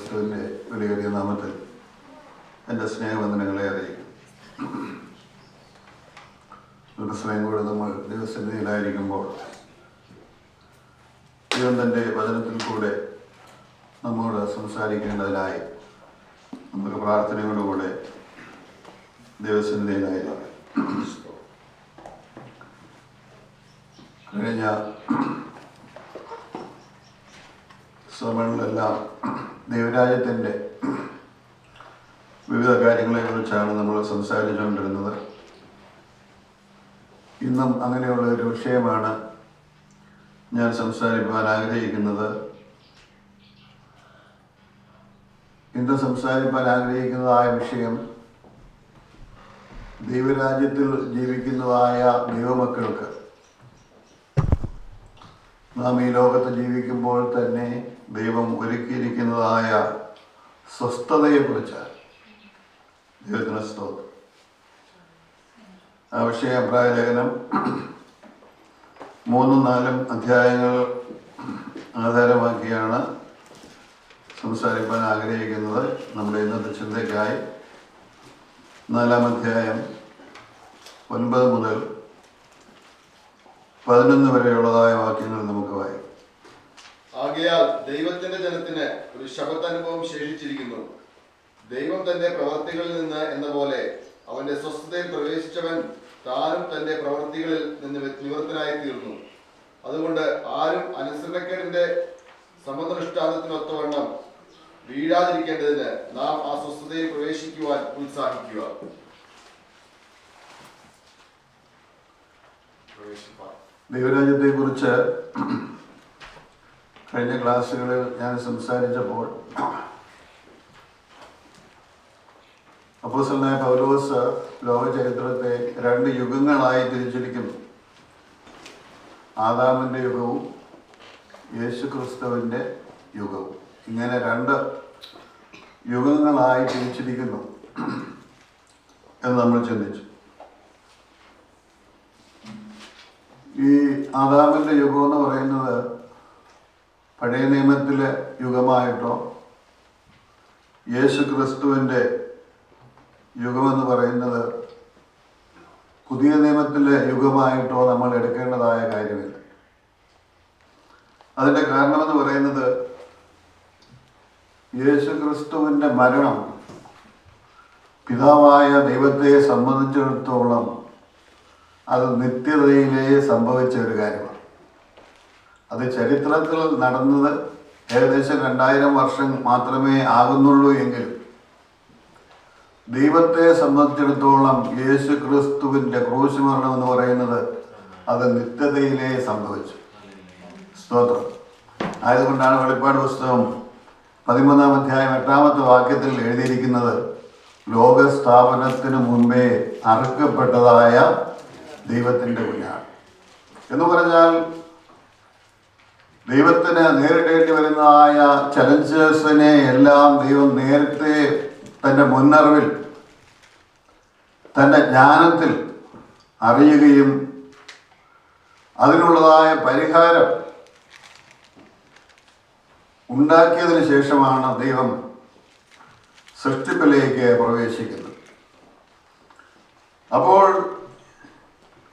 ക്രിസ്തുവിൻ്റെ വിലയേറിയ നാമത്തിൽ എൻ്റെ സ്നേഹവന്ദനങ്ങളെ അറിയിക്കും. സ്നേഹം കൂടെ നമ്മൾ ദൈവസന്നിധിയിലായിരിക്കുമ്പോൾ ദൈവം തൻ്റെ വചനത്തിൽ കൂടെ നമ്മോട് സംസാരിക്കേണ്ടതിനായി നമുക്ക് പ്രാർത്ഥനയോടുകൂടെ ദൈവസന്നിധിയിലായിരുന്നു. കഴിഞ്ഞ സമയങ്ങളിലെല്ലാം ദൈവരാജ്യത്തിൻ്റെ വിവിധ കാര്യങ്ങളെക്കുറിച്ചാണ് നമ്മൾ സംസാരിച്ചുകൊണ്ടിരുന്നത്. ഇന്നും അങ്ങനെയുള്ള ഒരു വിഷയമാണ് ഞാൻ സംസാരിക്കുവാൻ ആഗ്രഹിക്കുന്നത്. ഇന്ന് സംസാരിക്കാൻ ആഗ്രഹിക്കുന്നതായ വിഷയം ദൈവരാജ്യത്തിൽ ജീവിക്കുന്നതായ ദൈവമക്കൾക്ക് നാം ഈ ലോകത്ത് ജീവിക്കുമ്പോൾ തന്നെ ദൈവം ഒരുക്കിയിരിക്കുന്നതായ സ്വസ്ഥതയെക്കുറിച്ചാണ്. ദൈവത്തിന് സ്തോത്രം. ആ വിഷയ എബ്രായ ലേഖനം 3-4 അധ്യായങ്ങൾ ആധാരമാക്കിയാണ് സംസാരിക്കാൻ ആഗ്രഹിക്കുന്നത്. നമ്മുടെ ഇന്നത്തെ ചിന്തയ്ക്കായി 4-ാം അധ്യായം 9 മുതൽ 11 വരെയുള്ളതായ വാക്യങ്ങൾ നമുക്ക് വായിക്കാം. ആകയാൽ ദൈവത്തിന്റെ ജനത്തിന് ഒരു ശബത്തനുഭവം ശേഷിച്ചിരിക്കുന്നു. ദൈവം തന്റെ പ്രവർത്തികളിൽ നിന്ന് എന്ന പോലെ അവന്റെ സ്വസ്ഥതയിൽ പ്രവേശിച്ചവൻ താനും തന്റെ പ്രവർത്തികളിൽ നിന്ന് നിവൃത്തനായി തീർന്നു. അതുകൊണ്ട് ആരും അനുസരണക്കേടിന്റെ സമദൃഷ്ടാന്തത്തിനൊത്തവണ്ണം വീഴാതിരിക്കേണ്ടതിന് നാം ആ സ്വസ്ഥതയിൽ പ്രവേശിക്കുവാൻ ഉത്സാഹിക്കുക. ദൈവരാജ്യത്തെ കുറിച്ച് കഴിഞ്ഞ ക്ലാസ്സുകളിൽ ഞാൻ സംസാരിച്ചപ്പോൾ അപ്പോസ്തലനായ പൗലോസ് ലോക ചരിത്രത്തെ 2 യുഗങ്ങളായി തിരിച്ചിരിക്കുന്നു. ആദാമിൻ്റെ യുഗവും യേശുക്രിസ്തുവിൻ്റെ യുഗവും. ഇങ്ങനെ 2 യുഗങ്ങളായി തിരിച്ചിരിക്കുന്നു എന്ന് നമ്മൾ ചിന്തിച്ചു. ഈ ആദാമിൻ്റെ യുഗം എന്ന് പറയുന്നത് പഴയ നിയമത്തിലെ യുഗമായിട്ടോ യേശു ക്രിസ്തുവിൻ്റെ യുഗമെന്ന് പറയുന്നത് പുതിയ നിയമത്തിലെ യുഗമായിട്ടോ നമ്മൾ എടുക്കേണ്ടതായ കാര്യമില്ല. അതിൻ്റെ കാരണമെന്ന് പറയുന്നത് യേശു ക്രിസ്തുവിൻ്റെ മരണം പിതാവായ ദൈവത്തെ സംബന്ധിച്ചിടത്തോളം അത് നിത്യതയിലേ സംഭവിച്ച ഒരു കാര്യമാണ്. അത് ചരിത്രത്തിൽ നടന്നത് ഏകദേശം 2000 വർഷം മാത്രമേ ആകുന്നുള്ളൂ എങ്കിലും ദൈവത്തെ സംബന്ധിച്ചിടത്തോളം യേശു ക്രിസ്തുവിൻ്റെ ക്രൂശ് മരണം എന്ന് പറയുന്നത് അത് നിത്യതയിലേ സംഭവിച്ചു. സ്തോത്രം. ആയതുകൊണ്ടാണ് വെളിപ്പാട് പുസ്തകം 13-ാം അധ്യായം 8-ാമത്തെ വാക്യത്തിൽ എഴുതിയിരിക്കുന്നത് ലോകസ്ഥാപനത്തിന് മുൻപേ അറുക്കപ്പെട്ടതായ ദൈവത്തിൻ്റെ കുഞ്ഞാണ് എന്ന് പറഞ്ഞാൽ ദൈവത്തിന് നേരിടേണ്ടി വരുന്നതായ ചലഞ്ചേഴ്സിനെ എല്ലാം ദൈവം നേരത്തെ തൻ്റെ മുന്നറിവിൽ തൻ്റെ ജ്ഞാനത്തിൽ അറിയുകയും അതിനുള്ളതായ പരിഹാരം ഉണ്ടാക്കിയതിന് ശേഷമാണ് ദൈവം സൃഷ്ടിപ്പിലേക്ക് പ്രവേശിക്കുന്നത്. അപ്പോൾ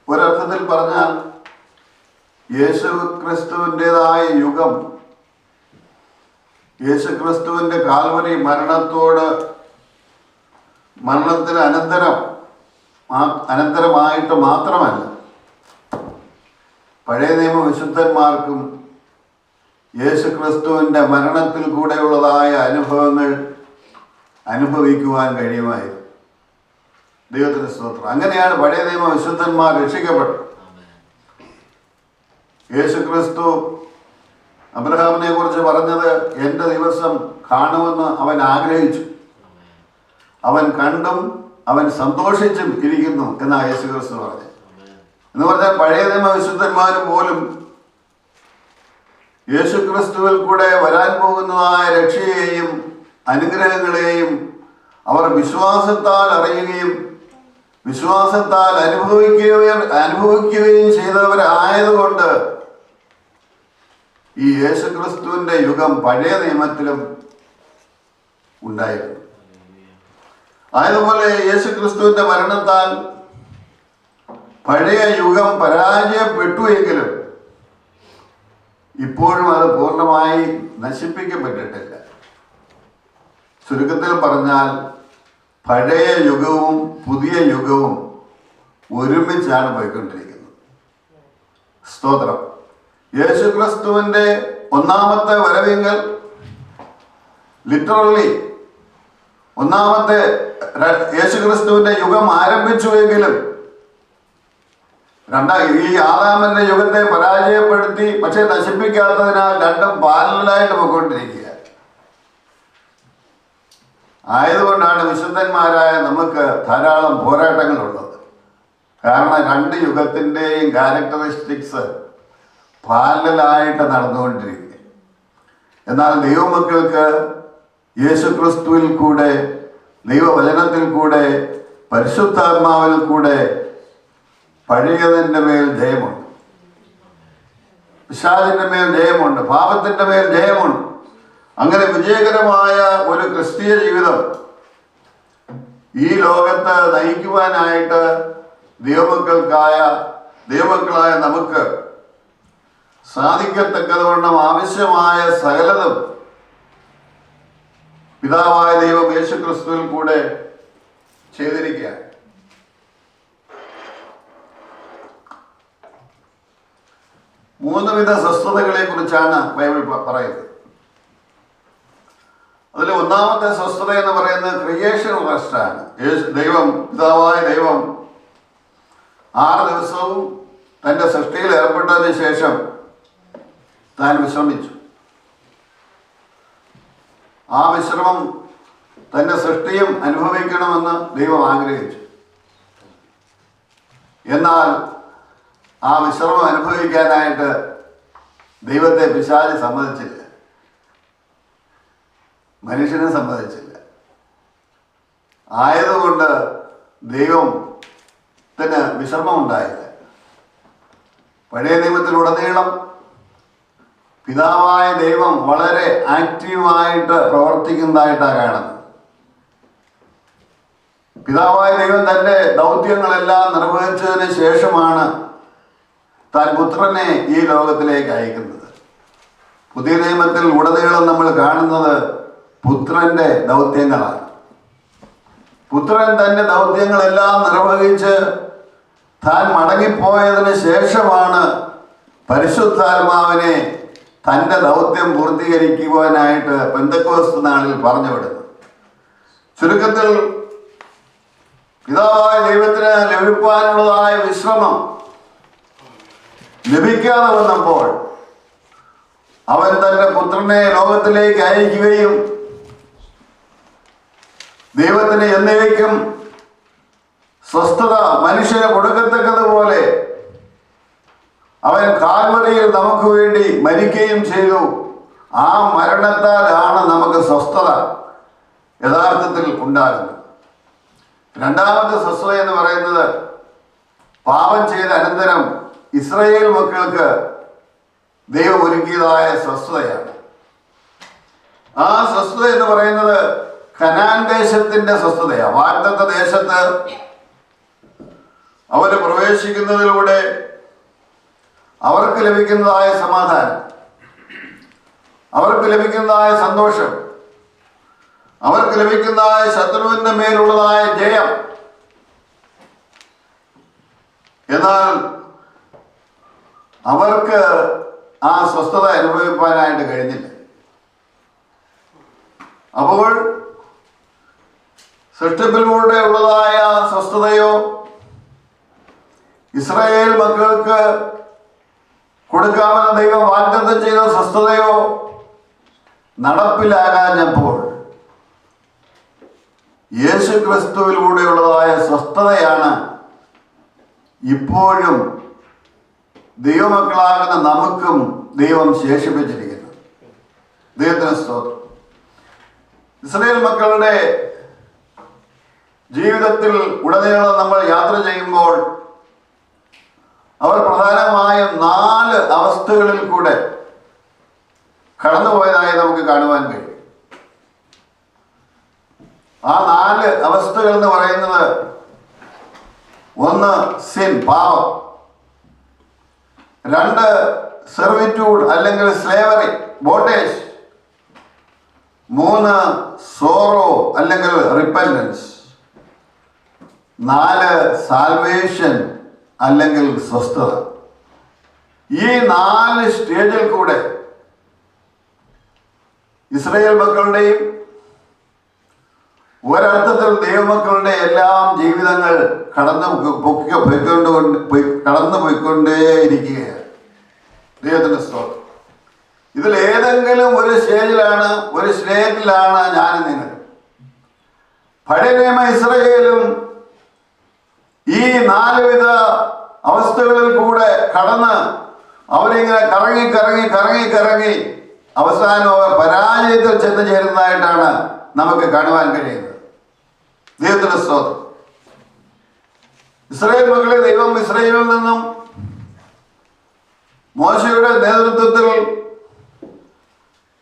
ഒരർത്ഥത്തിൽ പറഞ്ഞാൽ യേശു ക്രിസ്തുവിൻ്റെതായ യുഗം യേശു ക്രിസ്തുവിൻ്റെ കാൽവരി മരണത്തിന് അനന്തരമായിട്ട് മാത്രമല്ല, പഴയ നിയമ വിശുദ്ധന്മാർക്കും യേശു ക്രിസ്തുവിൻ്റെ മരണത്തിൽ കൂടെയുള്ളതായ അനുഭവങ്ങൾ അനുഭവിക്കുവാൻ കഴിയുമായിരുന്നു. ദൈവത്തിന് സ്തോത്രം. അങ്ങനെയാണ് പഴയ നിയമ വിശുദ്ധന്മാർ രക്ഷിക്കപ്പെട്ടത്. യേശു ക്രിസ്തു അബ്രഹാമിനെ കുറിച്ച് പറഞ്ഞത് എൻ്റെ ദിവസം കാണുമെന്ന് അവൻ ആഗ്രഹിച്ചു, അവൻ കണ്ടും അവൻ സന്തോഷിച്ചും ഇരിക്കുന്നു എന്നാണ് യേശു ക്രിസ്തു പറഞ്ഞത്. എന്ന് പറഞ്ഞാൽ പഴയ നിയമ വിശുദ്ധന്മാരും പോലും യേശു ക്രിസ്തുവിൽ കൂടെ വരാൻ പോകുന്നതായ രക്ഷയെയും അനുഗ്രഹങ്ങളെയും അവർ വിശ്വാസത്താൽ അറിയുകയും വിശ്വാസത്താൽ അനുഭവിക്കുകയും ചെയ്തവരായതുകൊണ്ട് ഈ യേശുക്രിസ്തുവിൻ്റെ യുഗം പഴയ നിയമത്തിലും ഉണ്ടായിരുന്നു. ആയതുപോലെ യേശുക്രിസ്തുവിന്റെ മരണത്താൽ പഴയ യുഗം പരാജയപ്പെട്ടു എങ്കിലും ഇപ്പോഴും അത് പൂർണ്ണമായി നശിപ്പിക്കപ്പെട്ടിട്ടില്ല. ചുരുക്കത്തിൽ പറഞ്ഞാൽ പഴയ യുഗവും പുതിയ യുഗവും ഒരുമിച്ചാണ് പോയിക്കൊണ്ടിരിക്കുന്നത്. സ്തോത്രം. യേശുക്രിസ്തുവിന്റെ ഒന്നാമത്തെ വരവിങ്കൽ ലിറ്ററലി ഒന്നാമത്തെ യേശുക്രിസ്തുവിന്റെ യുഗം ആരംഭിച്ചുവെങ്കിലും ഈ ആദാമിന്റെ യുഗത്തെ പരാജയപ്പെടുത്തി പക്ഷെ നശിപ്പിക്കാത്തതിനാൽ രണ്ടും പാരലലായിട്ട് പോയിക്കൊണ്ടിരിക്കുക. ആയതുകൊണ്ടാണ് വിശുദ്ധന്മാരായ നമുക്ക് ധാരാളം പോരാട്ടങ്ങളുള്ളത്. കാരണം രണ്ട് യുഗത്തിൻ്റെയും ക്യാരക്ടറിസ്റ്റിക്സ് പാരലലായിട്ട് നടന്നുകൊണ്ടിരിക്കുക. എന്നാൽ ദൈവമക്കൾക്ക് യേശുക്രിസ്തുവിൽ കൂടെ, ദൈവവചനത്തിൽ കൂടെ, പരിശുദ്ധാത്മാവിൽ കൂടെ പഴയതിൻ്റെ മേൽ ജയമുണ്ട്, പിശാചിൻ്റെ മേൽ ജയമുണ്ട്, പാപത്തിൻ്റെ മേൽ ജയമുണ്ട്. അങ്ങനെ വിജയകരമായ ഒരു ക്രിസ്തീയ ജീവിതം ഈ ലോകത്ത് നയിക്കുവാനായിട്ട് ദൈവമക്കളായ നമുക്ക് സാധിക്കത്തക്കതുവണ്ണം ആവശ്യമായ സകലതും പിതാവായ ദൈവം യേശുക്രിസ്തുവിൽ കൂടെ ചെയ്തിരിക്കുക. മൂന്ന് വിധ സ്വസ്ഥതകളെ കുറിച്ചാണ് ബൈബിൾ പറയുന്നത്. അതിൽ ഒന്നാമത്തെ സ്വസ്ഥത എന്ന് പറയുന്നത് ക്രിയേഷൻ റെസ്റ്റാണ്. പിതാവായ ദൈവം 6 ദിവസവും തൻ്റെ സൃഷ്ടിയിൽ ഏർപ്പെട്ടതിന് ശേഷം താൻ വിശ്രമിച്ചു. ആ വിശ്രമം തൻ്റെ സൃഷ്ടിയും അനുഭവിക്കണമെന്ന് ദൈവം ആഗ്രഹിച്ചു. എന്നാൽ ആ വിശ്രമം അനുഭവിക്കാനായിട്ട് ദൈവത്തെ പിശാച് സമ്മതിച്ചില്ല, മനുഷ്യനെ സമ്മതിച്ചില്ല. ആയതുകൊണ്ട് ദൈവത്തിന് വിശ്രമം ഉണ്ടായില്ല. പഴയ നിയമത്തിലുടനീളം പിതാവായ ദൈവം വളരെ ആക്റ്റീവായിട്ട് പ്രവർത്തിക്കുന്നതായിട്ടാണ് കാണുന്നത്. പിതാവായ ദൈവം തൻ്റെ ദൗത്യങ്ങളെല്ലാം നിർവഹിച്ചതിന് ശേഷമാണ് താൻ പുത്രനെ ഈ ലോകത്തിലേക്ക് അയക്കുന്നത്. പുതിയ നിയമത്തിൽ ഉടനീളം നമ്മൾ കാണുന്നത് പുത്രന്റെ ദൗത്യങ്ങളാണ്. പുത്രൻ തൻ്റെ ദൗത്യങ്ങളെല്ലാം നിർവഹിച്ച് താൻ മടങ്ങിപ്പോയതിന് ശേഷമാണ് പരിശുദ്ധാത്മാവിനെ തൻ്റെ ദൗത്യം പൂർത്തീകരിക്കുവാനായിട്ട് പെന്തക്കോസ്ത് നാളിൽ പറഞ്ഞു വിടുന്നു. ചുരുക്കത്തിൽ പിതാവായ ദൈവത്തിന് ലഭിക്കാനുള്ളതായ വിശ്രമം ലഭിക്കാതെ വന്നപ്പോൾ അവൻ തൻ്റെ പുത്രനെ ലോകത്തിലേക്ക് അയക്കുകയും ദൈവത്തിന് എന്നേക്കും സ്വസ്ഥത മനുഷ്യന് കൊടുക്കത്തക്കതുപോലെ അവൻ കാൽവരിയിൽ നമുക്ക് വേണ്ടി മരിക്കുകയും ചെയ്തു. ആ മരണത്താലാണ് നമുക്ക് സ്വസ്ഥത യഥാർത്ഥത്തിൽ ഉണ്ടാകുന്നത്. രണ്ടാമത്തെ സ്വസ്ഥത എന്ന് പറയുന്നത് പാപം ചെയ്ത അനന്തരം ഇസ്രായേൽ മക്കൾക്ക് ദൈവം ഒരുക്കിയതായ സ്വസ്ഥതയാണ്. ആ സ്വസ്ഥത എന്ന് പറയുന്നത് കനാൻ ദേശത്തിന്റെ സ്വസ്ഥതയാണ്. വാഗ്ദത്ത ദേശത്ത് അവര് പ്രവേശിക്കുന്നതിലൂടെ അവർക്ക് ലഭിക്കുന്നതായ സമാധാനം, അവർക്ക് ലഭിക്കുന്നതായ സന്തോഷം, അവർക്ക് ലഭിക്കുന്നതായ ശത്രുവിന്റെ മേലുള്ളതായ ജയം. എന്നാൽ അവർക്ക് ആ സ്വസ്ഥത അനുഭവിക്കാനായിട്ട് കഴിഞ്ഞില്ല. അപ്പോൾ സൃഷ്ടിപ്പിലൂടെ ഉള്ളതായ സ്വസ്ഥതയോ ഇസ്രായേൽ മക്കൾക്ക് കൊടുക്കാമെന്ന് ദൈവം വാഗ്ദത്തം ചെയ്ത സ്വസ്ഥതയോ നടപ്പിലാകാഞ്ഞപ്പോൾ യേശു ക്രിസ്തുവിലൂടെയുള്ളതായ സ്വസ്ഥതയാണ് ഇപ്പോഴും ദൈവമക്കളാകുന്ന നമുക്കും ദൈവം ശേഷിപ്പിച്ചിരിക്കുന്നത്. ദൈവത്തിന് സ്തോത്രം. ഇസ്രായേൽ മക്കളുടെ ജീവിതത്തിൽ ഉടനീളം നമ്മൾ യാത്ര ചെയ്യുമ്പോൾ അവർ പ്രധാനമായും 4 അവസ്ഥകളിൽ കൂടെ കടന്നുപോയതായി നമുക്ക് കാണുവാൻ കഴിയും. ആ 4 അവസ്ഥകൾ എന്ന് പറയുന്നത്, ഒന്ന് സിൻ, പാപം; 2 സെർവിറ്റ്യൂഡ് അല്ലെങ്കിൽ സ്ലേവറി, ബോണ്ടേജ്; 3 സോറോ അല്ലെങ്കിൽ റിപ്പൻറ്റൻസ്; 4 സാൽവേഷൻ അല്ലെങ്കിൽ സ്വസ്ഥത. ഈ 4 സ്റ്റേജിൽ കൂടെ ഇസ്രായേൽ മക്കളുടെയും ഒരർത്ഥത്തിൽ ദൈവമക്കളുടെ എല്ലാം ജീവിതങ്ങൾ കടന്നു പോയിക്കൊണ്ടേയിരിക്കുകയാണ്. ദൈവത്തിന്റെ സ്തോത്രം. ഇതിൽ ഏതെങ്കിലും ഒരു സ്റ്റേജിലാണ് ഞാനും നിങ്ങൾ. പഴയ നിയമ ഇസ്രായേലും ഈ 4 വിധ അവസ്ഥകളിൽ കൂടെ കടന്ന് അവരിങ്ങനെ കറങ്ങി അവസാനം അവർ പരാജയത്തിൽ ചെന്ന് ചേരുന്നതായിട്ടാണ് നമുക്ക് കാണുവാൻ കഴിയുന്നത്. ദൈവത്തിന്റെ സ്തോത്രം. ഇസ്രായേൽ മക്കളെ ദൈവം ഇസ്രായേലിൽ നിന്നും മോശയുടെ നേതൃത്വത്തിൽ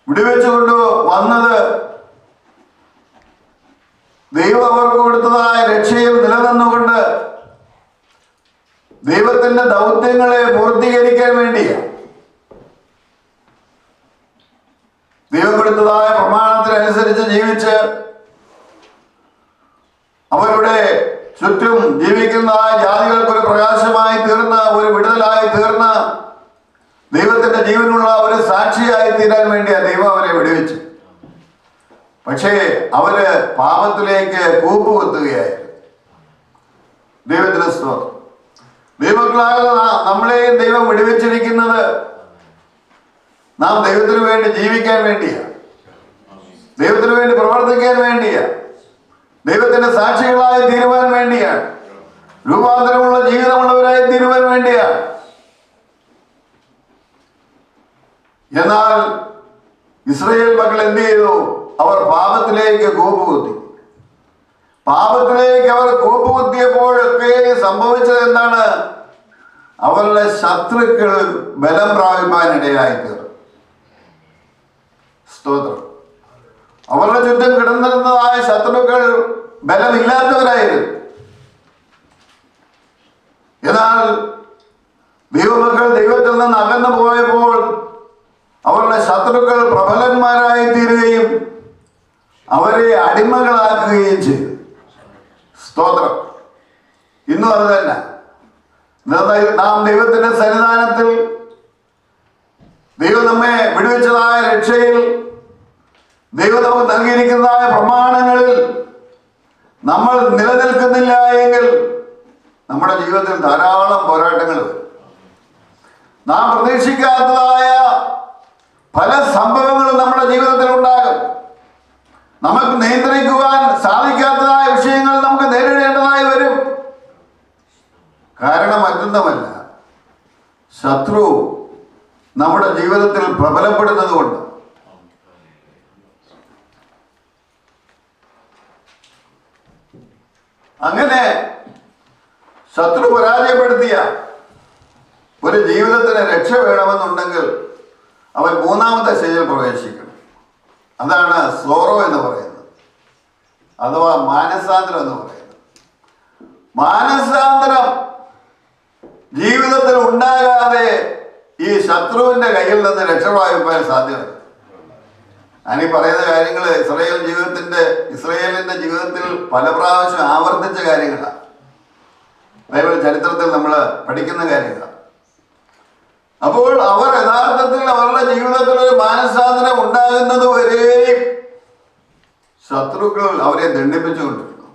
വിടുവിച്ചുകൊണ്ട് വന്നത് ദൈവം അവർക്ക് കൊടുത്തതായ രക്ഷയിൽ നിലനിന്നുകൊണ്ട് ദൈവത്തിന്റെ ദൗത്യങ്ങളെ പൂർത്തീകരിക്കാൻ വേണ്ടിയാണ്. ദൈവം കൊടുത്തതായ പ്രമാണത്തിനനുസരിച്ച് ജീവിച്ച് അവരുടെ ചുറ്റും ജീവിക്കുന്ന ജാതികൾക്കൊരു പ്രകാശമായി തീർന്ന്, ഒരു വിടുതലായി തീർന്ന്, ദൈവത്തിന്റെ ജീവനുള്ള ഒരു സാക്ഷിയായി തീരാൻ വേണ്ടിയാണ് ദൈവം അവരെ വിടുവിച്ചു. പക്ഷേ അവര് പാപത്തിലേക്ക് കൂപ്പുകുത്തുകയായിരുന്നു. ദൈവത്തിന്റെ സ്തോത്രം. ദൈവങ്ങളായ നമ്മളെയും ദൈവം വിടുവിച്ചിരിക്കുന്നത് നാം ദൈവത്തിന് വേണ്ടി ജീവിക്കാൻ വേണ്ടിയാണ്, ദൈവത്തിന് വേണ്ടി പ്രവർത്തിക്കാൻ വേണ്ടിയാണ്, ദൈവത്തിന്റെ സാക്ഷികളായി തീരുവാൻ വേണ്ടിയാണ്, രൂപാന്തരമുള്ള ജീവിതമുള്ളവരായി തീരുവാൻ വേണ്ടിയാണ്. എന്നാൽ ഇസ്രായേൽ മക്കൾ എന്ത് ചെയ്തു? അവർ പാപത്തിലേക്ക് കൂപ്പുകുത്തി. പാപത്തിലേക്ക് അവർ കൂപ്പുകുത്തിയപ്പോഴൊക്കെ സംഭവിച്ചത് എന്താണ്? അവരുടെ ശത്രുക്കൾ ബലം പ്രാപിപ്പാനിടയായി തീർന്നു. സ്തോത്രം. അവരുടെ ചുറ്റും കിടന്നിരുന്നതായ ശത്രുക്കൾ ബലമില്ലാത്തവരായിരുന്നു. എന്നാൽ ദൈവമക്കൾ ദൈവത്തിൽ നിന്ന് അകന്നു പോയപ്പോൾ അവരുടെ ശത്രുക്കൾ പ്രബലന്മാരായി തീരുകയും അവരെ അടിമകളാക്കുകയും ചെയ്തു. സ്തോത്രം. ഇന്നും അത് തന്നെ. നാം ദൈവത്തിന്റെ സന്നിധാനത്തിൽ ദൈവം നമ്മെ വിടുവിച്ചതായ രക്ഷയിൽ ദൈവം നമുക്ക് നൽകിയിരിക്കുന്നതായ പ്രമാണങ്ങളിൽ നമ്മൾ നിലനിൽക്കുന്നില്ല എങ്കിൽ നമ്മുടെ ജീവിതത്തിൽ ധാരാളം പോരാട്ടങ്ങൾ വരും. നാം പ്രതീക്ഷിക്കാത്തതായ പല സംഭവങ്ങളും നമ്മുടെ ജീവിതത്തിൽ ഉണ്ടാകും. നമുക്ക് നിയന്ത്രിക്കുവാൻ സാധിക്കാത്തതായ വിഷയങ്ങൾ നമുക്ക് നേരിടേണ്ടതായി വരും. കാരണം മറ്റൊന്നുമല്ല, ശത്രു നമ്മുടെ ജീവിതത്തിൽ പ്രബലപ്പെടുന്നത് കൊണ്ട്. അങ്ങനെ ശത്രു പരാജയപ്പെടുത്തിയ ഒരു ജീവിതത്തിന് രക്ഷ വേണമെന്നുണ്ടെങ്കിൽ അവൻ 3ാമത്തെ സ്റ്റേജിൽ പ്രവേശിക്കണം. അതാണ് സോറോ എന്ന് പറയുന്നത്, അഥവാ മാനസാന്തരം എന്ന് പറയുന്നത്. മാനസാന്തരം ജീവിതത്തിൽ ഉണ്ടാകാതെ ഈ ശത്രുവിന്റെ കയ്യിൽ നിന്ന് രക്ഷപ്രാപിക്കാൻ സാധ്യമല്ല. ഞാനീ പറയുന്ന കാര്യങ്ങൾ ഇസ്രായേലിന്റെ ജീവിതത്തിൽ പല പ്രാവശ്യം ആവർത്തിച്ച കാര്യങ്ങളാണ്. ബൈബിൾ ചരിത്രത്തിൽ നമ്മൾ പഠിക്കുന്ന കാര്യങ്ങളാണ്. അപ്പോൾ അവർ യഥാർത്ഥത്തിൽ അവരുടെ ജീവിതത്തിൽ ഒരു മാനസാന്തരം ഉണ്ടാകുന്നത് വരെയും ശത്രുക്കൾ അവരെ ദണ്ഡിപ്പിച്ചുകൊണ്ടിരുന്നു,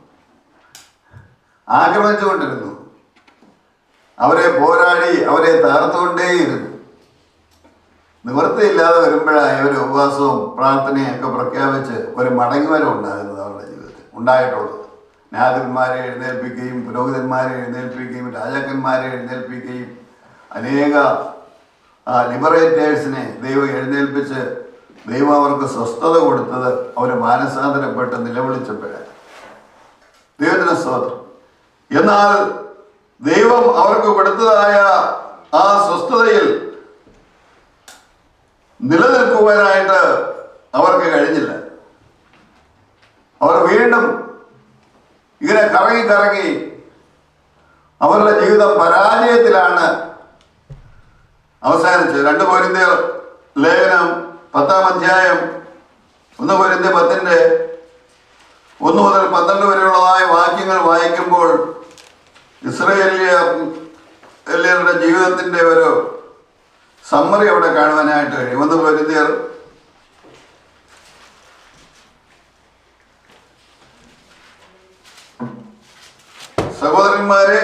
ആക്രമിച്ചുകൊണ്ടിരുന്നു, അവരെ പോരാടി അവരെ തകർത്തുകൊണ്ടേയിരുന്നു. നിവൃത്തിയില്ലാതെ വരുമ്പോഴാണ് ഒരു ഉപവാസവും പ്രാർത്ഥനയും ഒക്കെ പ്രഖ്യാപിച്ച് ഒരു മടങ്ങിവരം ഉണ്ടാകുന്നത് അവരുടെ ജീവിതത്തിൽ ഉണ്ടായിട്ടുള്ളത്. ന്യായാധിപന്മാരെ എഴുന്നേൽപ്പിക്കുകയും പുരോഹിതന്മാരെ എഴുന്നേൽപ്പിക്കുകയും രാജാക്കന്മാരെ എഴുന്നേൽപ്പിക്കുകയും അനേക ലിബറേറ്റേഴ്സിനെ ദൈവം എഴുന്നേൽപ്പിച്ച് ദൈവം അവർക്ക് സ്വസ്ഥത കൊടുത്തത് അവർ മാനസാന്തരപ്പെട്ട് നിലവിളിച്ചപ്പോഴാണ്. ദൈവത്തിന് സ്തോത്രം. എന്നാൽ ദൈവം അവർക്ക് കൊടുത്തതായ ആ സ്വസ്ഥതയിൽ നിലനിൽക്കുവാനായിട്ട് അവർക്ക് കഴിഞ്ഞില്ല. അവർ വീണ്ടും ഇങ്ങനെ കറങ്ങി കറങ്ങി അവരുടെ ജീവിതം പരാജയത്തിലാണ് അവസാനിച്ചത്. 2 കൊരിന്ത്യർ ലേഖനം 10-ാം അധ്യായം 1 കൊരിന്ത്യർ 10-ന്റെ 1 മുതൽ 12 വരെയുള്ളതായ വാക്യങ്ങൾ വായിക്കുമ്പോൾ ഇസ്രായേലിയരുടെ ജീവിതത്തിൻ്റെ ഒരു സമ്മറി അവിടെ കാണുവാനായിട്ട് കഴിയും. 1 കൊരിന്ത്യർ സഹോദരന്മാരെ,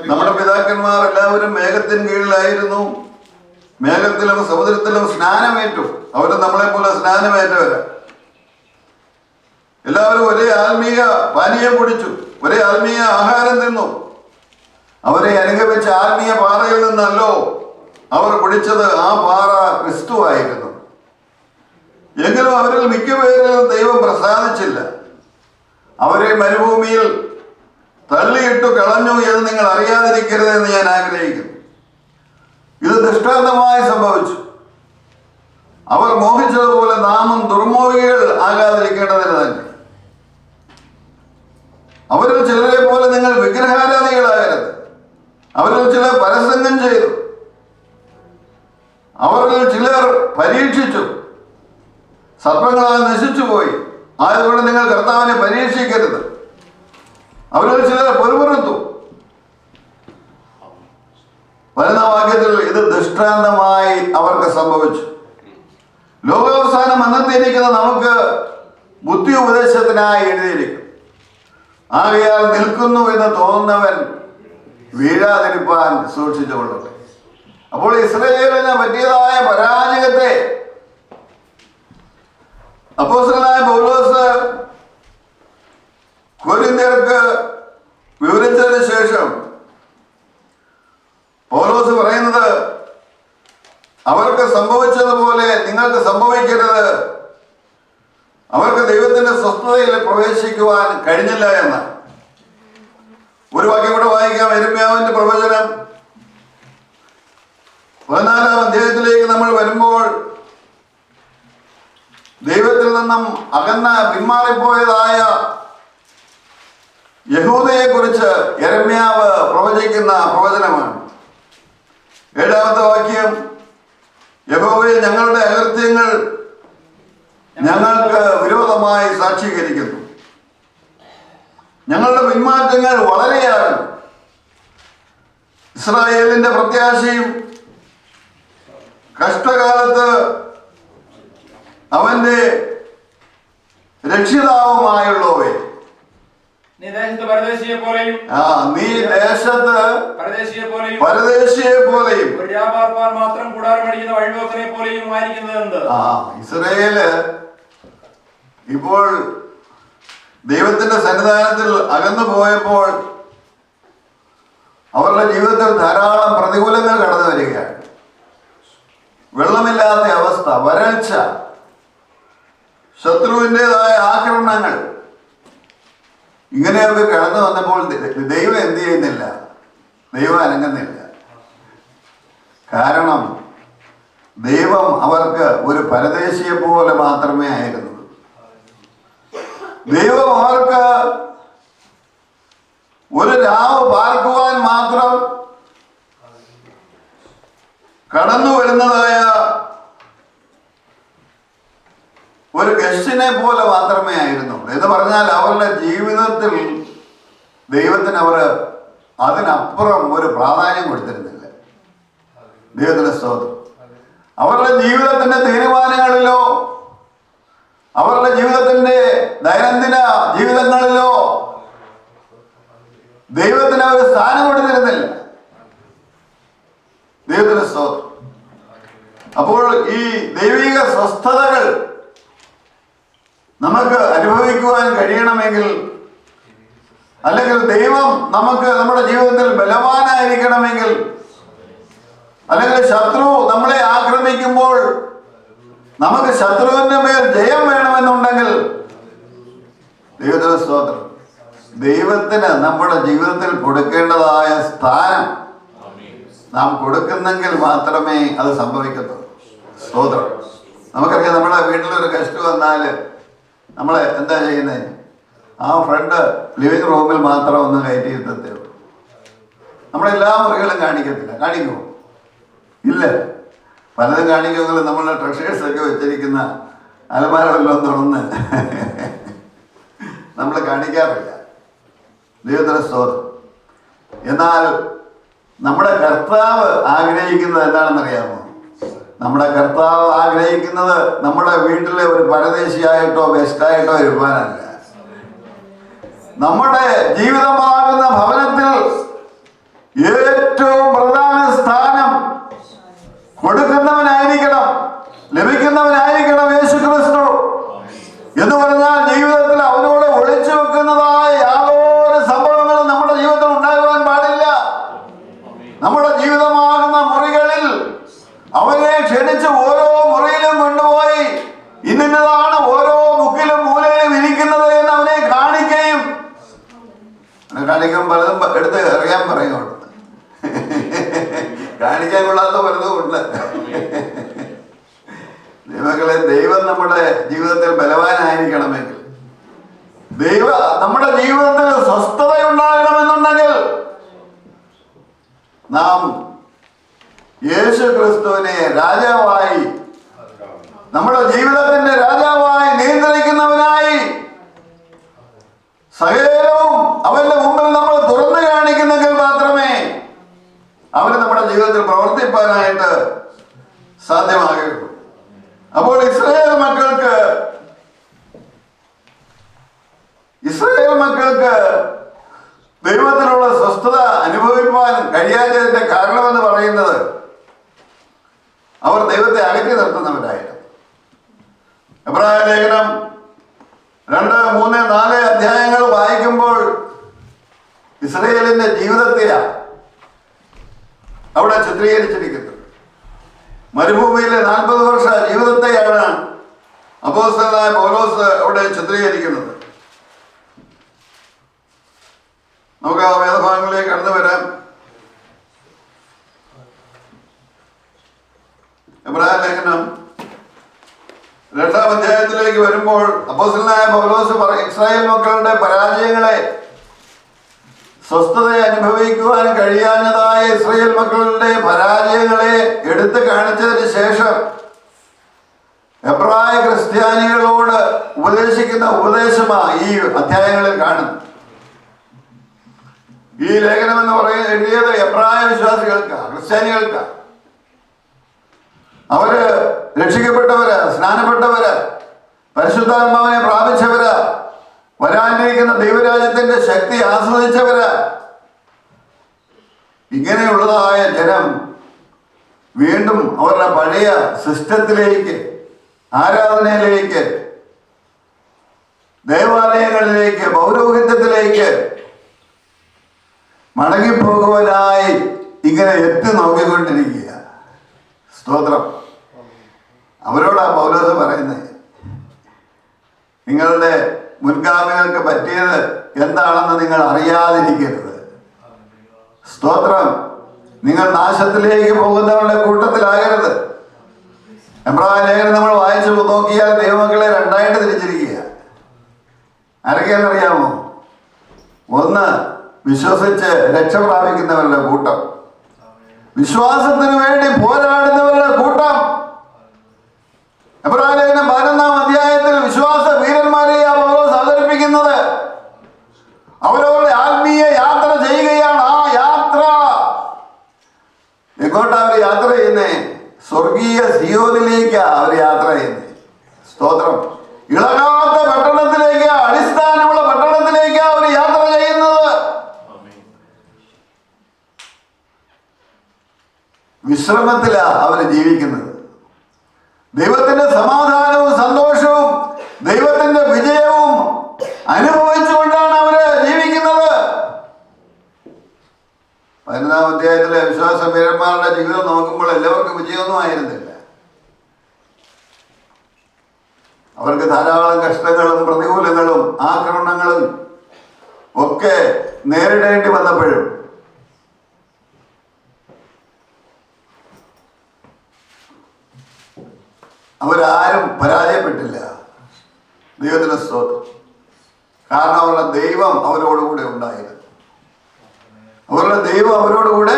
നമ്മുടെ പിതാക്കന്മാർ എല്ലാവരും മേഘത്തിന് കീഴിലായിരുന്നു. മേഘത്തിലും സമുദ്രത്തിലും സ്നാനമേറ്റു. അവർ നമ്മളെ പോലെ സ്നാനമേറ്റവരാ. എല്ലാവരും ഒരേ ആത്മീയ പാനീയം കുടിച്ചു, ഒരേ ആത്മീയ ആഹാരം തിന്നു. അവരെ അനുഗമിച്ച ആത്മീയ പാറയിൽ നിന്നല്ലോ അവർ കുടിച്ചത്. ആ പാറ ക്രിസ്തുവായിരുന്നു. എങ്കിലും അവരിൽ മിക്കപേരിലും ദൈവം പ്രസാദിച്ചില്ല. അവരെ മരുഭൂമിയിൽ തള്ളിയിട്ടു കളഞ്ഞു എന്ന് നിങ്ങൾ അറിയാതിരിക്കരുതെന്ന് ഞാൻ ആഗ്രഹിക്കുന്നു. ഇത് ദൃഷ്ടാന്തമായി സംഭവിച്ചു. അവർ മോഹിച്ചതുപോലെ നാമും ദുർമോഹികൾ ആകാതിരിക്കേണ്ടതിന് തന്നെ. അവരിൽ ചിലരെ പോലെ നിങ്ങൾ വിഗ്രഹാരാധികളാകരുത്. അവരിൽ ചിലർ പരസംഗം ചെയ്തു. അവരിൽ ചിലർ പരീക്ഷിച്ചു, സർപ്പങ്ങളാൽ നശിച്ചുപോയി. ആയതുകൊണ്ട് നിങ്ങൾ കർത്താവിനെ പരീക്ഷിക്കരുത്. അവരിൽ ചിലർ പൊരുപുറത്തു. 11-ാം വാക്യത്തിൽ ഇത് ദൃഷ്ടാന്തമായി അവർക്ക് സംഭവിച്ചു. ലോകാവസാനം അന്നത്തേരിക്കുന്ന നമുക്ക് ബുദ്ധി ഉപദേശത്തിനായി എഴുതിയിരിക്കും. ആകയാൽ നിൽക്കുന്നു എന്ന് തോന്നുന്നവൻ വീഴാതിരിപ്പാൻ സൂക്ഷിച്ചുകൊള്ളട്ടെ. അപ്പോൾ ഇസ്രായേലിന് പറ്റിയതായ പരാജയത്തെ അപ്പോസ്തലനായ പൗലോസ് കൊരിന്ത്യർക്ക് വിവരിച്ചതിന് ശേഷം പൗലോസ് പറയുന്നത്, അവർക്ക് സംഭവിച്ചതുപോലെ നിങ്ങൾക്ക് സംഭവിക്കരുത്. അവർക്ക് ദൈവത്തിന്റെ സ്വസ്ഥതയിൽ പ്രവേശിക്കുവാൻ കഴിഞ്ഞില്ല എന്ന്. ഒരു വാക്യം കൂടെ വായിക്കാം. യിരെമ്യാവിന്റെ പ്രവചനം 14-ാം അധ്യായത്തിലേക്ക് നമ്മൾ വരുമ്പോൾ ദൈവത്തിൽ നിന്നും പിന്മാറിപ്പോയതായ യഹൂദയെ കുറിച്ച് യിരെമ്യാവ് പ്രവചിക്കുന്ന പ്രവചനമാണ്. 7-ാമത്തെ വാക്യം, യഹോവേ, ഞങ്ങളുടെ അകൃത്യങ്ങൾ ഞങ്ങൾക്ക് വിരോധമായി സാക്ഷീകരിക്കുന്നു. ഞങ്ങളുടെ പിന്മാറ്റങ്ങൾ വളരെയാണ്. ഇസ്രായേലിന്റെ പ്രത്യാശയും കഷ്ടകാലത്ത് അവന്റെ രക്ഷിതാവുമായുള്ളവേ, നീ ദേശത്ത് പരദേശിയെ പോലെയും പരദേശിയെ പോലെയും ഒരു വ്യാപാരപ്പാൻ മാത്രം കൂടാരമടിക്കുന്ന വഴിപോക്കനെ പോലെയും ആയിരിക്കുന്നത്. ഇസ്രായേല് ഇപ്പോൾ ദൈവത്തിന്റെ സന്നിധാനത്തിൽ അകന്നു പോയപ്പോൾ അവരുടെ ജീവിതത്തിൽ ധാരാളം പ്രതികൂലങ്ങൾ കടന്നു വരികയാണ്. വെള്ളമില്ലാത്ത അവസ്ഥ, വരൾച്ച, ശത്രുവിൻ്റെതായ ആക്രമണങ്ങൾ, ഇങ്ങനെയൊക്കെ കടന്നു വന്നപ്പോൾ ദൈവം എന്ത് ചെയ്യുന്നില്ല? ദൈവം അനങ്ങുന്നില്ല. കാരണം ദൈവം അവർക്ക് ഒരു പരദേശിയെ പോലെ മാത്രമേ ആയിരുന്നു. ദൈവം അവർക്ക് ഒരു രാവ് പാർക്കുവാൻ മാത്രം കടന്നു വരുന്നതായ ഒരു ഗസ്റ്റിനെ പോലെ മാത്രമേ ആയിരുന്നുള്ളൂ. എന്ന് പറഞ്ഞാൽ അവരുടെ ജീവിതത്തിൽ ദൈവത്തിന് അവർ അതിനപ്പുറം ഒരു പ്രാധാന്യം കൊടുത്തിരുന്നില്ല. ദൈവത്തിന്റെ സ്തോത്രം. അവരുടെ ജീവിതത്തിന്റെ തീരുമാനങ്ങളിലോ അവരുടെ ജീവിതത്തിന്റെ ദൈനംദിന ജീവിതങ്ങളിലോ ദൈവത്തിന് അവർ സ്ഥാനം കൊടുത്തിരുന്നില്ല. ദൈവത്തിന്റെ സ്തോത്രം. അപ്പോൾ ഈ ദൈവിക സ്വസ്ഥതകൾ നമുക്ക് അനുഭവിക്കുവാൻ കഴിയണമെങ്കിൽ, അല്ലെങ്കിൽ ദൈവം നമുക്ക് നമ്മുടെ ജീവിതത്തിൽ ബലവാനായിരിക്കണമെങ്കിൽ, അല്ലെങ്കിൽ ശത്രു നമ്മളെ ആക്രമിക്കുമ്പോൾ നമുക്ക് ശത്രുവിന്റെ മേൽ ജയം വേണമെന്നുണ്ടെങ്കിൽ, ദൈവത്തിന്റെ സ്തോത്രം, ദൈവത്തിന് നമ്മുടെ ജീവിതത്തിൽ കൊടുക്കേണ്ടതായ സ്ഥാനം നാം കൊടുക്കുന്നെങ്കിൽ മാത്രമേ അത് സംഭവിക്കത്തുള്ളൂ. സ്തോത്രം. നമുക്കറിയാം, നമ്മുടെ വീട്ടിലൊരു ഗസ്റ്റ് വന്നാൽ നമ്മൾ എന്താ ചെയ്യുന്നത്? ആ ഫ്രണ്ട് ലിവിങ് റൂമിൽ മാത്രം ഒന്ന് കയറ്റിയിരുത്തത്തേ ഉള്ളൂ. നമ്മളെല്ലാ മുറികളും കാണിക്കത്തില്ല. കാണിക്കുമോ? ഇല്ല. പലതും കാണിക്കുമെങ്കിലും നമ്മളുടെ ട്രഷേഴ്സൊക്കെ വെച്ചിരിക്കുന്ന അലമാരമെല്ലാം തുറന്ന് നമ്മൾ കാണിക്കാറില്ല. ദൈവത്തിന് സ്തോത്രം. എന്നാൽ നമ്മുടെ കർത്താവ് ആഗ്രഹിക്കുന്നത് എന്താണെന്നറിയാമോ? നമ്മുടെ കർത്താവ് ആഗ്രഹിക്കുന്നത് നമ്മുടെ വീട്ടിലെ ഒരു പരദേശിയായിട്ടോ ഗസ്റ്റായിട്ടോ ഇരുവാനല്ല. നമ്മുടെ ജീവിതമാകുന്ന ഭവനത്തിൽ ഏറ്റവും പ്രധാന സ്ഥാനം കൊടുക്കുന്നവനായിരിക്കണം, ലഭിക്കുന്നവനായിരിക്കണം യേശുക്രിസ്തു. എന്ന് പറഞ്ഞാൽ ജീവിതത്തിൽ അവനോട് ഒളിച്ചു വെക്കുന്നതായ യാതൊരു സംഭവങ്ങളും നമ്മുടെ ജീവിതത്തിൽ ഉണ്ടാകുവാൻ പാടില്ല. നമ്മുടെ ജീവിതമാകുന്ന മുറികളിൽ അവനെ ക്ഷണിച്ച് ഓരോ മുറിയിലും കൊണ്ടുപോയി ഇന്നതാണ് ഓരോ മുക്കിലും മൂലയിലും ഇരിക്കുന്നത് എന്ന് അവനെ കാണിക്കുകയും പലതും എടുത്ത് അറിയാൻ പറയും. അവിടെ കാണിക്കാൻ കൊള്ളാത്ത പലതും ഉണ്ട്. ദൈവങ്ങളെ, ദൈവം നമ്മുടെ ജീവിതത്തിൽ ബലവാനായിരിക്കണമെങ്കിൽ, നമ്മുടെ ജീവിതത്തിൽ സ്വസ്ഥതയുണ്ടാകണമെന്നുണ്ടെങ്കിൽ നാം യേശു ക്രിസ്തുവിനെ രാജാവായി, നമ്മുടെ ജീവിതത്തിന്റെ രാജാവായി, നിയന്ത്രിക്കുന്നവനായി, സകലവും അവന്റെ മുമ്പിൽ നമ്മൾ തുറന്നു കാണിക്കുന്നെങ്കിൽ മാത്രമേ അവന് നമ്മുടെ ജീവിതത്തിൽ പ്രവർത്തിപ്പാനായിട്ട് സാധ്യമാകുള്ളൂ. അപ്പോൾ ഇസ്രായേൽ മക്കൾക്ക് ദൈവത്തിലുള്ള സ്വസ്ഥത അനുഭവിക്കുവാൻ കഴിയാത്തതിന്റെ കാരണമെന്ന് പറയുന്നത് അവർ ദൈവത്തെ അകറ്റി നിർത്തുന്നവരായിരുന്നു. എബ്രായ ലേഖനം 2, 3, 4 അധ്യായങ്ങൾ വായിക്കുമ്പോൾ ഇസ്രായേലിന്റെ ജീവിതത്തെയാണ് അവിടെ ചിത്രീകരിച്ചിരിക്കുന്നത്. മരുഭൂമിയിലെ 40 വർഷ ജീവിതത്തെയാണ് അപ്പോസ്തലനായ പൗലോസ് അവിടെ ചിത്രീകരിക്കുന്നത്. നമുക്ക് ആ വേദഭാഗങ്ങളിലേക്ക് കടന്നു വരാം. എബ്രായ ലേഖനം 2-ാം അധ്യായത്തിലേക്ക് വരുമ്പോൾ അപ്പോസ്തലനായ പൗലോസ് ഇസ്രായേൽ മക്കളുടെ പരാജയങ്ങളെ, സ്വസ്ഥതയെ അനുഭവിക്കുവാൻ കഴിയാഞ്ഞതായ ഇസ്രായേൽ മക്കളുടെ പരാജയങ്ങളെ എടുത്തു കാണിച്ചതിന് ശേഷം എബ്രായ ക്രിസ്ത്യാനികളോട് ഉപദേശിക്കുന്ന ഉപദേശമാണ് ഈ അധ്യായങ്ങളിൽ കാണുന്നത്. ഈ ലേഖനം എന്ന് പറയുന്നത് എഴുതിയത് എബ്രായ വിശ്വാസികൾക്കാണ്, ക്രിസ്ത്യാനികൾക്കാണ്. അവര് രക്ഷിക്കപ്പെട്ടവര്, സ്നാനപ്പെട്ടവര്, പരിശുദ്ധാത്മാവിനെ പ്രാപിച്ചവര്, വരാനിരിക്കുന്ന ദൈവരാജ്യത്തിന്റെ ശക്തി ആസ്വദിച്ചവര്. ഇങ്ങനെയുള്ളതായ ജനം വീണ്ടും അവരുടെ പഴയ സിസ്റ്റത്തിലേക്ക്, ആരാധനയിലേക്ക്, ദേവാലയങ്ങളിലേക്ക്, പൗരോഹിത്യത്തിലേക്ക് മടങ്ങിപ്പോകുവാനായി ഇങ്ങനെ എത്തി നോക്കിക്കൊണ്ടിരിക്കുക. സ്തോത്രം. അവരോടാ പൗലോസ് പറയുന്നത്, നിങ്ങളുടെ മുൻഗാമികൾക്ക് പറ്റിയത് എന്താണെന്ന് നിങ്ങൾ അറിയാതിരിക്കരുത്. സ്തോത്രം. നിങ്ങൾ നാശത്തിലേക്ക് പോകുന്നവരുടെ കൂട്ടത്തിലാകരുത്. എബ്രായ ലേഖനം നമ്മൾ വായിച്ചു നോക്കിയാൽ ദൈവമക്കളെ 2ആയിട്ട് തിരിച്ചിരിക്കുക. ആരൊക്കെയാണെന്നറിയാമോ? ഒന്ന്, വിശ്വസിച്ച് രക്ഷ പ്രാപിക്കുന്നവരുടെ കൂട്ടം, വിശ്വാസത്തിന് വേണ്ടി പോരാടുന്നവരുടെ കൂട്ടം. എബ്രായ ലേഖനം 11-ാം അധ്യായത്തിൽ വിശ്വാസ വീരന്മാരെയാണ് പൗലോസ് അവതരിപ്പിക്കുന്നത്. അവരവരുടെ ആത്മീയ യാത്ര ചെയ്യുകയാണ്. ആ യാത്ര എങ്ങോട്ടാ അവർ യാത്ര ചെയ്യുന്നേ? സ്വർഗീയ സിയോനിലേക്കാണ് അവർ യാത്ര ചെയ്യുന്നത്. സ്തോത്രം. ഇളകാത്ത പട്ടണത്തിലേക്ക്, അടിസ്ഥാനമുള്ള പട്ടണത്തിലേക്ക് അവർ യാത്ര ചെയ്യുന്നത്. വിശ്രമത്തിലാണ് അവർ ജീവിക്കുന്നത്. ദൈവത്തിന്റെ സമാധാനവും സന്തോഷവും ദൈവത്തിന്റെ വിജയവും അനുഭവിച്ചുകൊണ്ടാണ് അവര് ജീവിക്കുന്നത്. 11-ാം അധ്യായത്തിലെ വിശ്വാസ വീരന്മാരുടെ ജീവിതം നോക്കുമ്പോൾ എല്ലാവർക്കും വിജയമൊന്നും ആയിരുന്നില്ല. അവർക്ക് ധാരാളം കഷ്ടങ്ങളും പ്രതികൂലങ്ങളും ആക്രമണങ്ങളും ഒക്കെ നേരിടേണ്ടി വന്നപ്പോഴും അവരാരും പരാജയപ്പെട്ടില്ല. ദൈവത്തിന് സ്തോത്രം. കാരണം അവരുടെ ദൈവം അവരോടുകൂടെ ഉണ്ടായിരുന്നു. അവരുടെ ദൈവം അവരോടുകൂടെ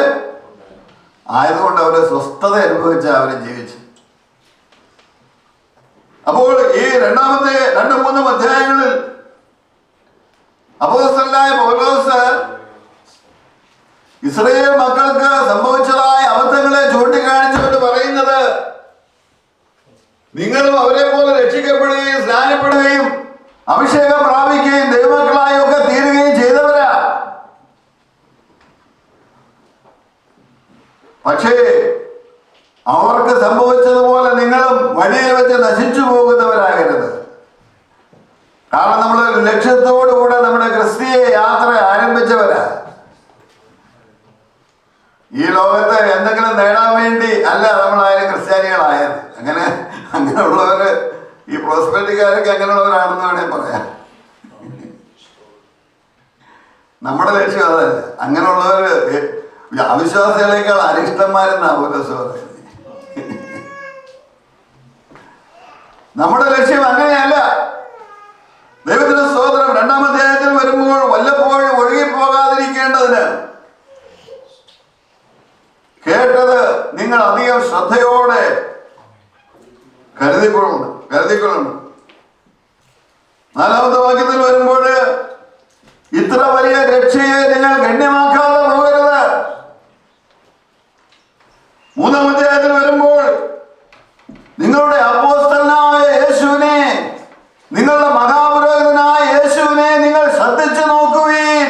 ആയതുകൊണ്ട് അവരെ സ്വസ്ഥത അനുഭവിച്ച അവരെ ജീവിച്ചു. അപ്പോൾ ഈ രണ്ടാമത്തെ 2-3 അധ്യായങ്ങളിൽ അപ്പോസ്തലനായ പൗലോസ് ഇസ്രായേൽ മക്കൾക്ക് സംഭവിച്ചതായ അബദ്ധങ്ങളെ ചൂണ്ടിക്കാണിച്ചുകൊണ്ട് പറയുന്നത്, നിങ്ങളും അവരെ പോലെ രക്ഷിക്കപ്പെടുകയും സ്നാനപ്പെടുകയും അഭിഷേകം പ്രാപിക്കുകയും ദൈവമക്കളായും ഒക്കെ തീരുകയും ചെയ്തവരാ. പക്ഷേ അവർക്ക് സംഭവിച്ചതുപോലെ നിങ്ങളും വഴിയിൽ വെച്ച് നശിച്ചു പോകുന്നവരാകരുത്. കാരണം നമ്മൾ ലക്ഷ്യത്തോടുകൂടെ നമ്മുടെ ക്രിസ്തീയ യാത്ര ആരംഭിച്ചവരാ. ഈ ലോകത്ത് എന്തെങ്കിലും നേടാൻ വേണ്ടി അല്ല നമ്മളായാലും ക്രിസ്ത്യാനികളായത്. അങ്ങനെയുള്ളവര് ഈ പ്രോസ്പെരിറ്റിക്കാരൊക്കെ അങ്ങനെയുള്ളവരാണെന്ന് വേണമെങ്കിൽ പറയാം. നമ്മുടെ ലക്ഷ്യം അതല്ല. അങ്ങനെയുള്ളവര് അവിശ്വാസികളെക്കാൾ അരിഷ്ടന്മാരെന്നാ പൗലോസ് പറയുന്നത്. നമ്മുടെ ലക്ഷ്യം അങ്ങനെയല്ല. ദൈവത്തിന്റെ സ്തോത്രം. 2-ാം അധ്യായത്തിൽ വരുമ്പോൾ വല്ലപ്പോഴും ഒഴുകിപ്പോകാതിരിക്കേണ്ടതിന് കേട്ടത് നിങ്ങൾ അധികം ശ്രദ്ധയോടെ കരുതിക്കൊള്ളണം. 4-ാമത്തെ വാക്യത്തിൽ വരുമ്പോൾ ഇത്ര വലിയ രക്ഷയെ നിങ്ങൾ ഗണ്യമാക്കാതെ പോകരുത്. 3-ാം അധ്യായത്തിൽ വരുമ്പോൾ നിങ്ങളുടെ അപ്പോസ്തലനായ യേശുവിനെ, നിങ്ങളുടെ മഹാപുരോഹിതനായ യേശുവിനെ നിങ്ങൾ ശ്രദ്ധിച്ചു നോക്കുവീൻ.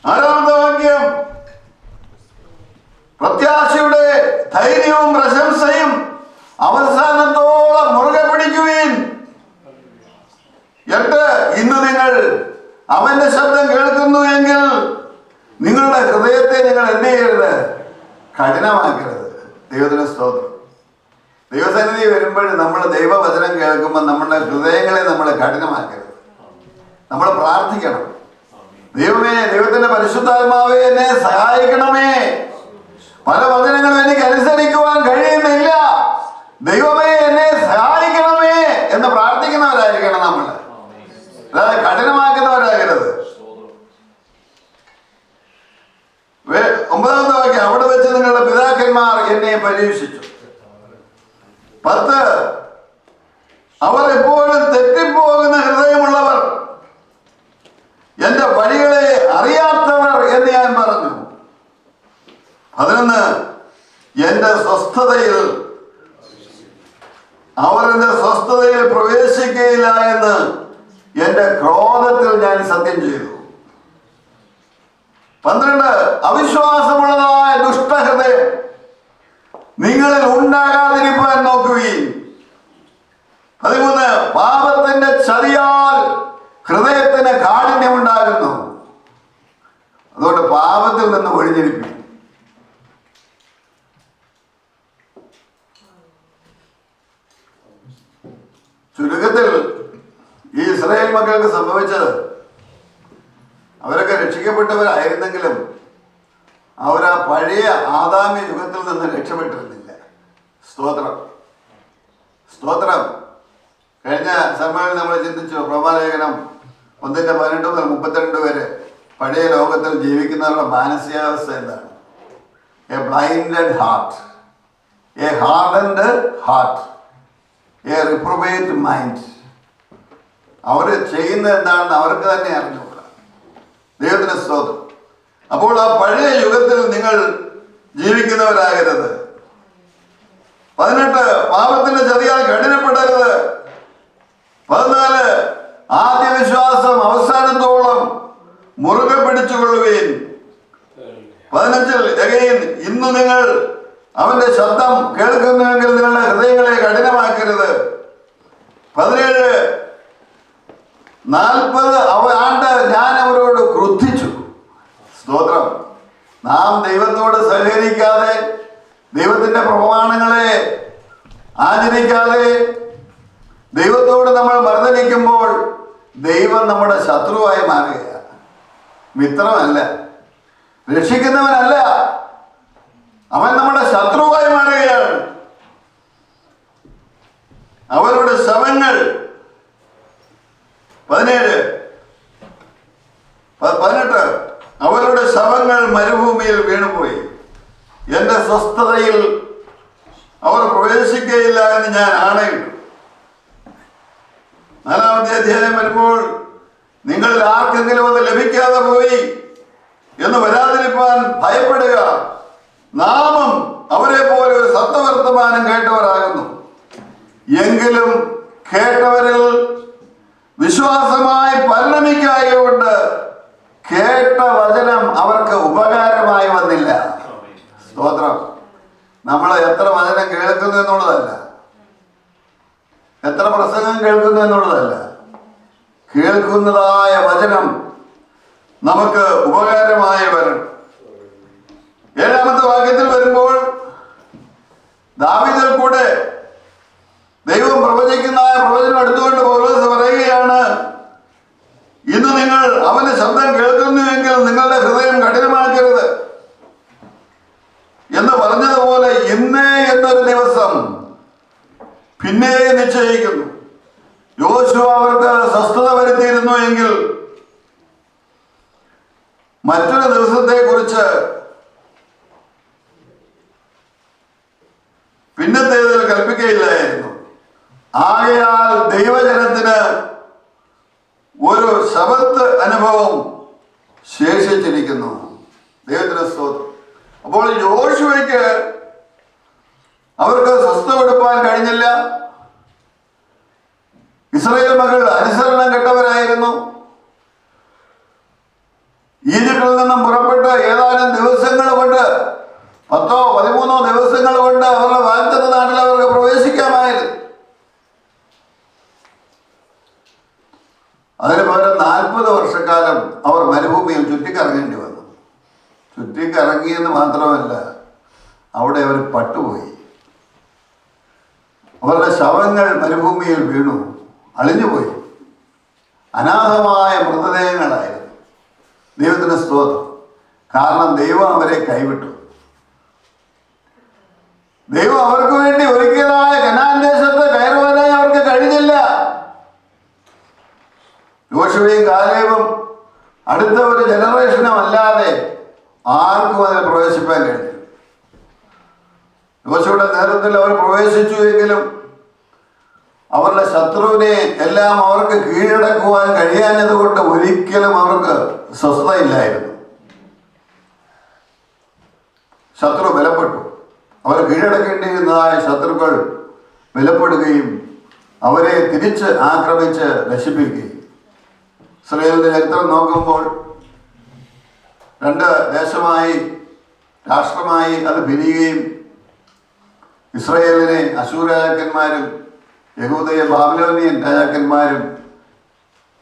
6-ാമത്തെ വാക്യം, പ്രത്യാശയുടെ ധൈര്യവും പ്രശംസയും അവസാനത്തോളം മുറുകെ പിടിക്കുവീൻ. 8, ഇന്ന് നിങ്ങൾ അവന്റെ ശബ്ദം കേൾക്കുന്നു എങ്കിൽ നിങ്ങളുടെ ഹൃദയത്തെ നിങ്ങൾ എന്ത് ചെയ്യരുത്? കഠിനമാക്കരുത്. ദൈവത്തിന്റെ സ്തോത്രം. ദൈവസന്നിധി വരുമ്പോൾ നമ്മൾ ദൈവവചനം കേൾക്കുമ്പോൾ നമ്മുടെ ഹൃദയങ്ങളെ നമ്മൾ കഠിനമാക്കരുത്. നമ്മൾ പ്രാർത്ഥിക്കണം, ദൈവമേ, ദൈവത്തിന്റെ പരിശുദ്ധാത്മാവേ എന്നെ സഹായിക്കണമേ, പല വചനങ്ങളും എനിക്ക് അനുസരിക്കുവാൻ കഴിയുന്നില്ല, ദൈവമേ എന്നെ സഹായിക്കണമേ എന്ന് പ്രാർത്ഥിക്കുന്നവരായിരിക്കണം നമ്മൾ. അല്ലാതെ കഠിനമാക്കുന്നവരാകരുത്. 9-ാമത്തെ വാക്യം, അവിടെ വെച്ച് നിങ്ങളുടെ പിതാക്കന്മാർ എന്നെ പരീക്ഷിച്ചു. 10, അവർ എപ്പോഴും തെറ്റിപ്പോകുന്ന ഹൃദയമുള്ളവർ, എന്റെ വഴികളെ അറിയാത്തവർ എന്ന് ഞാൻ പറഞ്ഞു. 11, എന്റെ സ്വസ്ഥതയിൽ അവർ എന്റെ സ്വസ്ഥതയിൽ പ്രവേശിക്കുകയില്ല എന്ന് എന്റെ ക്രോധത്തിൽ ഞാൻ സത്യം ചെയ്തു. 12, അവിശ്വാസമുള്ളതായ ദുഷ്ടഹൃദയം നിങ്ങളിൽ ഉണ്ടാകാതിരിക്കാൻ നോക്കുകയും. 13, പാപത്തിന്റെ ചതിയാൽ ഹൃദയത്തിന് കാഠിന്യമുണ്ടാകുന്നു, അതുകൊണ്ട് പാപത്തിൽ നിന്ന് ഒഴിഞ്ഞിരിക്കും. ചുരുക്കത്തിൽ ഈ ഇസ്രായേൽ മക്കൾക്ക് സംഭവിച്ചത്, അവരൊക്കെ രക്ഷിക്കപ്പെട്ടവരായിരുന്നെങ്കിലും അവർ ആ പഴയ ആദാമ്യ യുഗത്തിൽ നിന്ന് രക്ഷപ്പെട്ടിരുന്നില്ല. സ്തോത്രം. കഴിഞ്ഞ സമ്മേളനം നമ്മൾ ചിന്തിച്ചു, റോമാലേഖനം 1:18 മുതൽ 32 വരെ പഴയ ലോകത്തിൽ ജീവിക്കുന്നവരുടെ മാനസികാവസ്ഥ എന്താണ്? A blinded heart, a hardened heart, a reprobate mind. അവർ ചെയ്യുന്നത് എന്താണെന്ന് അവർക്ക് തന്നെ അറിഞ്ഞുകൂടാ. ദൈവത്തിന് സ്തോത്രം. അപ്പോൾ ആ പഴയ യുഗത്തിൽ നിങ്ങൾ ജീവിക്കുന്നവരാകരുത്. 18, പാപത്തിന്റെ ചതിയാൽ കഠിനപ്പെടരുത്. 14, ആദ്യ വിശ്വാസം അവസാനത്തോളം മുറുകെ പിടിച്ചുകൊള്ളുകയും. 15, ഇന്ന് നിങ്ങൾ അവന്റെ ശബ്ദം കേൾക്കുന്നുവെങ്കിൽ നിങ്ങളുടെ ഹൃദയങ്ങളെ കഠിനമാക്കരുത്. 17, 40 ആണ്ട് ഞാൻ അവരോട് ക്രുദ്ധിച്ചു. സ്തോത്രം. നാം ദൈവത്തോട് സഹകരിക്കാതെ, ദൈവത്തിന്റെ പ്രമാണങ്ങളെ ആചരിക്കാതെ, ദൈവത്തോട് നമ്മൾ മറുതലിക്കുമ്പോൾ ദൈവം നമ്മുടെ ശത്രുവായി മാറുകയാണ്. മിത്രമല്ല, രക്ഷിക്കുന്നവനല്ല, അവൻ നമ്മുടെ ശത്രുവായി മാറുകയാണ്. അവരുടെ ശവങ്ങൾ 17 അവരുടെ ശവങ്ങൾ മരുഭൂമിയിൽ വീണുപോയി. എൻ്റെ സ്വസ്ഥതയിൽ അവർ പ്രവേശിക്കുകയില്ല എന്ന് ഞാൻ ആണയിട്ടു. 4-ാമത്തെ അധ്യായം വരുമ്പോൾ നിങ്ങളിൽ ആർക്കെങ്കിലും അത് ലഭിക്കാതെ പോയി എന്ന് വരാതിരിക്കാൻ ഭയപ്പെടുക. നാമും അവരെ പോലെ ഒരു സത്യവർത്തമാനം കേട്ടവരാകുന്നു. എങ്കിലും കേട്ടവരിൽ വിശ്വാസമായി പരിണമിക്കായതുകൊണ്ട് കേട്ട വചനം അവർക്ക് ഉപകാരമായി വന്നില്ല. സ്തോത്രം. നമ്മൾ എത്ര വചനം കേൾക്കുന്നു എന്നുള്ളതല്ല, എത്ര പ്രസംഗം കേൾക്കുന്നു എന്നുള്ളതല്ല, കേൾക്കുന്നതായ വചനം നമുക്ക് ഉപകാരമായി വരണം. 7-ാമത്തെ വാക്യത്തിൽ വരുമ്പോൾ ദാവീദിൽ കൂടെ ദൈവം പ്രവചിക്കുന്ന പ്രവചനം എടുത്തുകൊണ്ട് പൗലോസ് പറയുകയാണ്, ഇന്ന് നിങ്ങൾ അവന്റെ ശബ്ദം കേൾക്കുന്നുവെങ്കിൽ നിങ്ങളുടെ ഹൃദയം കഠിനമാക്കരുത് എന്ന് പറഞ്ഞതുപോലെ ഇന്നേ എന്നൊരു ദിവസം പിന്നെ നിശ്ചയിക്കുന്നു. യോശുവ അവർക്ക് സ്വസ്ഥത വരുത്തിയിരുന്നു എങ്കിൽ മറ്റൊരു ദിവസത്തെ കുറിച്ച് പിന്നത്തേതിൽ കൽപ്പിക്കുകയില്ലായിരുന്നു. ആകയാൽ ദൈവജനത്തിന് ഒരു ശബത്ത് അനുഭവം ശേഷിച്ചിരിക്കുന്നു. ദൈവത്തിന് സ്തോത്രം. അപ്പോൾ യോശുവയ്ക്ക് അവർക്ക് സ്വസ്ഥമെടുപ്പാൻ കഴിഞ്ഞില്ല. ഇസ്രായേൽ മക്കൾ അനുസരണം കെട്ടവരായിരുന്നു. ഈജിപ്തിൽ നിന്നും പുറപ്പെട്ട് ഏതാനും ദിവസങ്ങൾ കൊണ്ട് 10-13 ദിവസങ്ങൾ കൊണ്ട് അവരുടെ വാഗ്ദത്ത നാട്ടിൽ അവർക്ക് പ്രവേശിക്കാമായിരുന്നു. അതിന് പകരം 40 വർഷക്കാലം അവർ മരുഭൂമിയിൽ ചുറ്റിക്കറങ്ങേണ്ടി വന്നു. ചുറ്റിക്കറങ്ങിയെന്ന് മാത്രമല്ല, അവിടെ അവർ പട്ടുപോയി. അവരുടെ ശവങ്ങൾ മരുഭൂമിയിൽ വീണു, അളിഞ്ഞുപോയി. അനാഥമായ മൃതദേഹങ്ങളായിരുന്നു. ദൈവത്തിന് സ്തോത്രം. കാരണം ദൈവം അവരെ കൈവിട്ടു. ദൈവം അവർക്ക് വേണ്ടി ഒരുക്കിയതായ കനാൻ ദേശത്ത് കയറുവാനായി അവർക്ക് കഴിഞ്ഞില്ല. യോശുവയും കാലേബും അടുത്ത ഒരു ജനറേഷനും അല്ലാതെ ആർക്കും അതിൽ പ്രവേശിപ്പാൻ കഴിഞ്ഞു. യോശുവയുടെ നേതൃത്വത്തിൽ അവർ പ്രവേശിച്ചു എങ്കിലും അവരുടെ ശത്രുവിനെ എല്ലാം അവർക്ക് കീഴടക്കുവാൻ കഴിയാഞ്ഞത് കൊണ്ട് ഒരിക്കലും അവർക്ക് സ്വസ്ഥതയില്ലായിരുന്നു. ശത്രു ബലപ്പെട്ടു. അവർ കീഴടക്കേണ്ടിയിരുന്നതായ ശത്രുക്കൾ ബലപ്പെടുകയും അവരെ തിരിച്ച് ആക്രമിച്ച് നശിപ്പിക്കുകയും. ഇസ്രായേലിന്റെ ചരിത്രം നോക്കുമ്പോൾ 2 ദേശമായി, രാഷ്ട്രമായി അത് പിരിയുകയും ഇസ്രായേലിനെ അശൂർ രാജാക്കന്മാരും യഹൂദയെ ബാബിലോണിയൻ രാജാക്കന്മാരും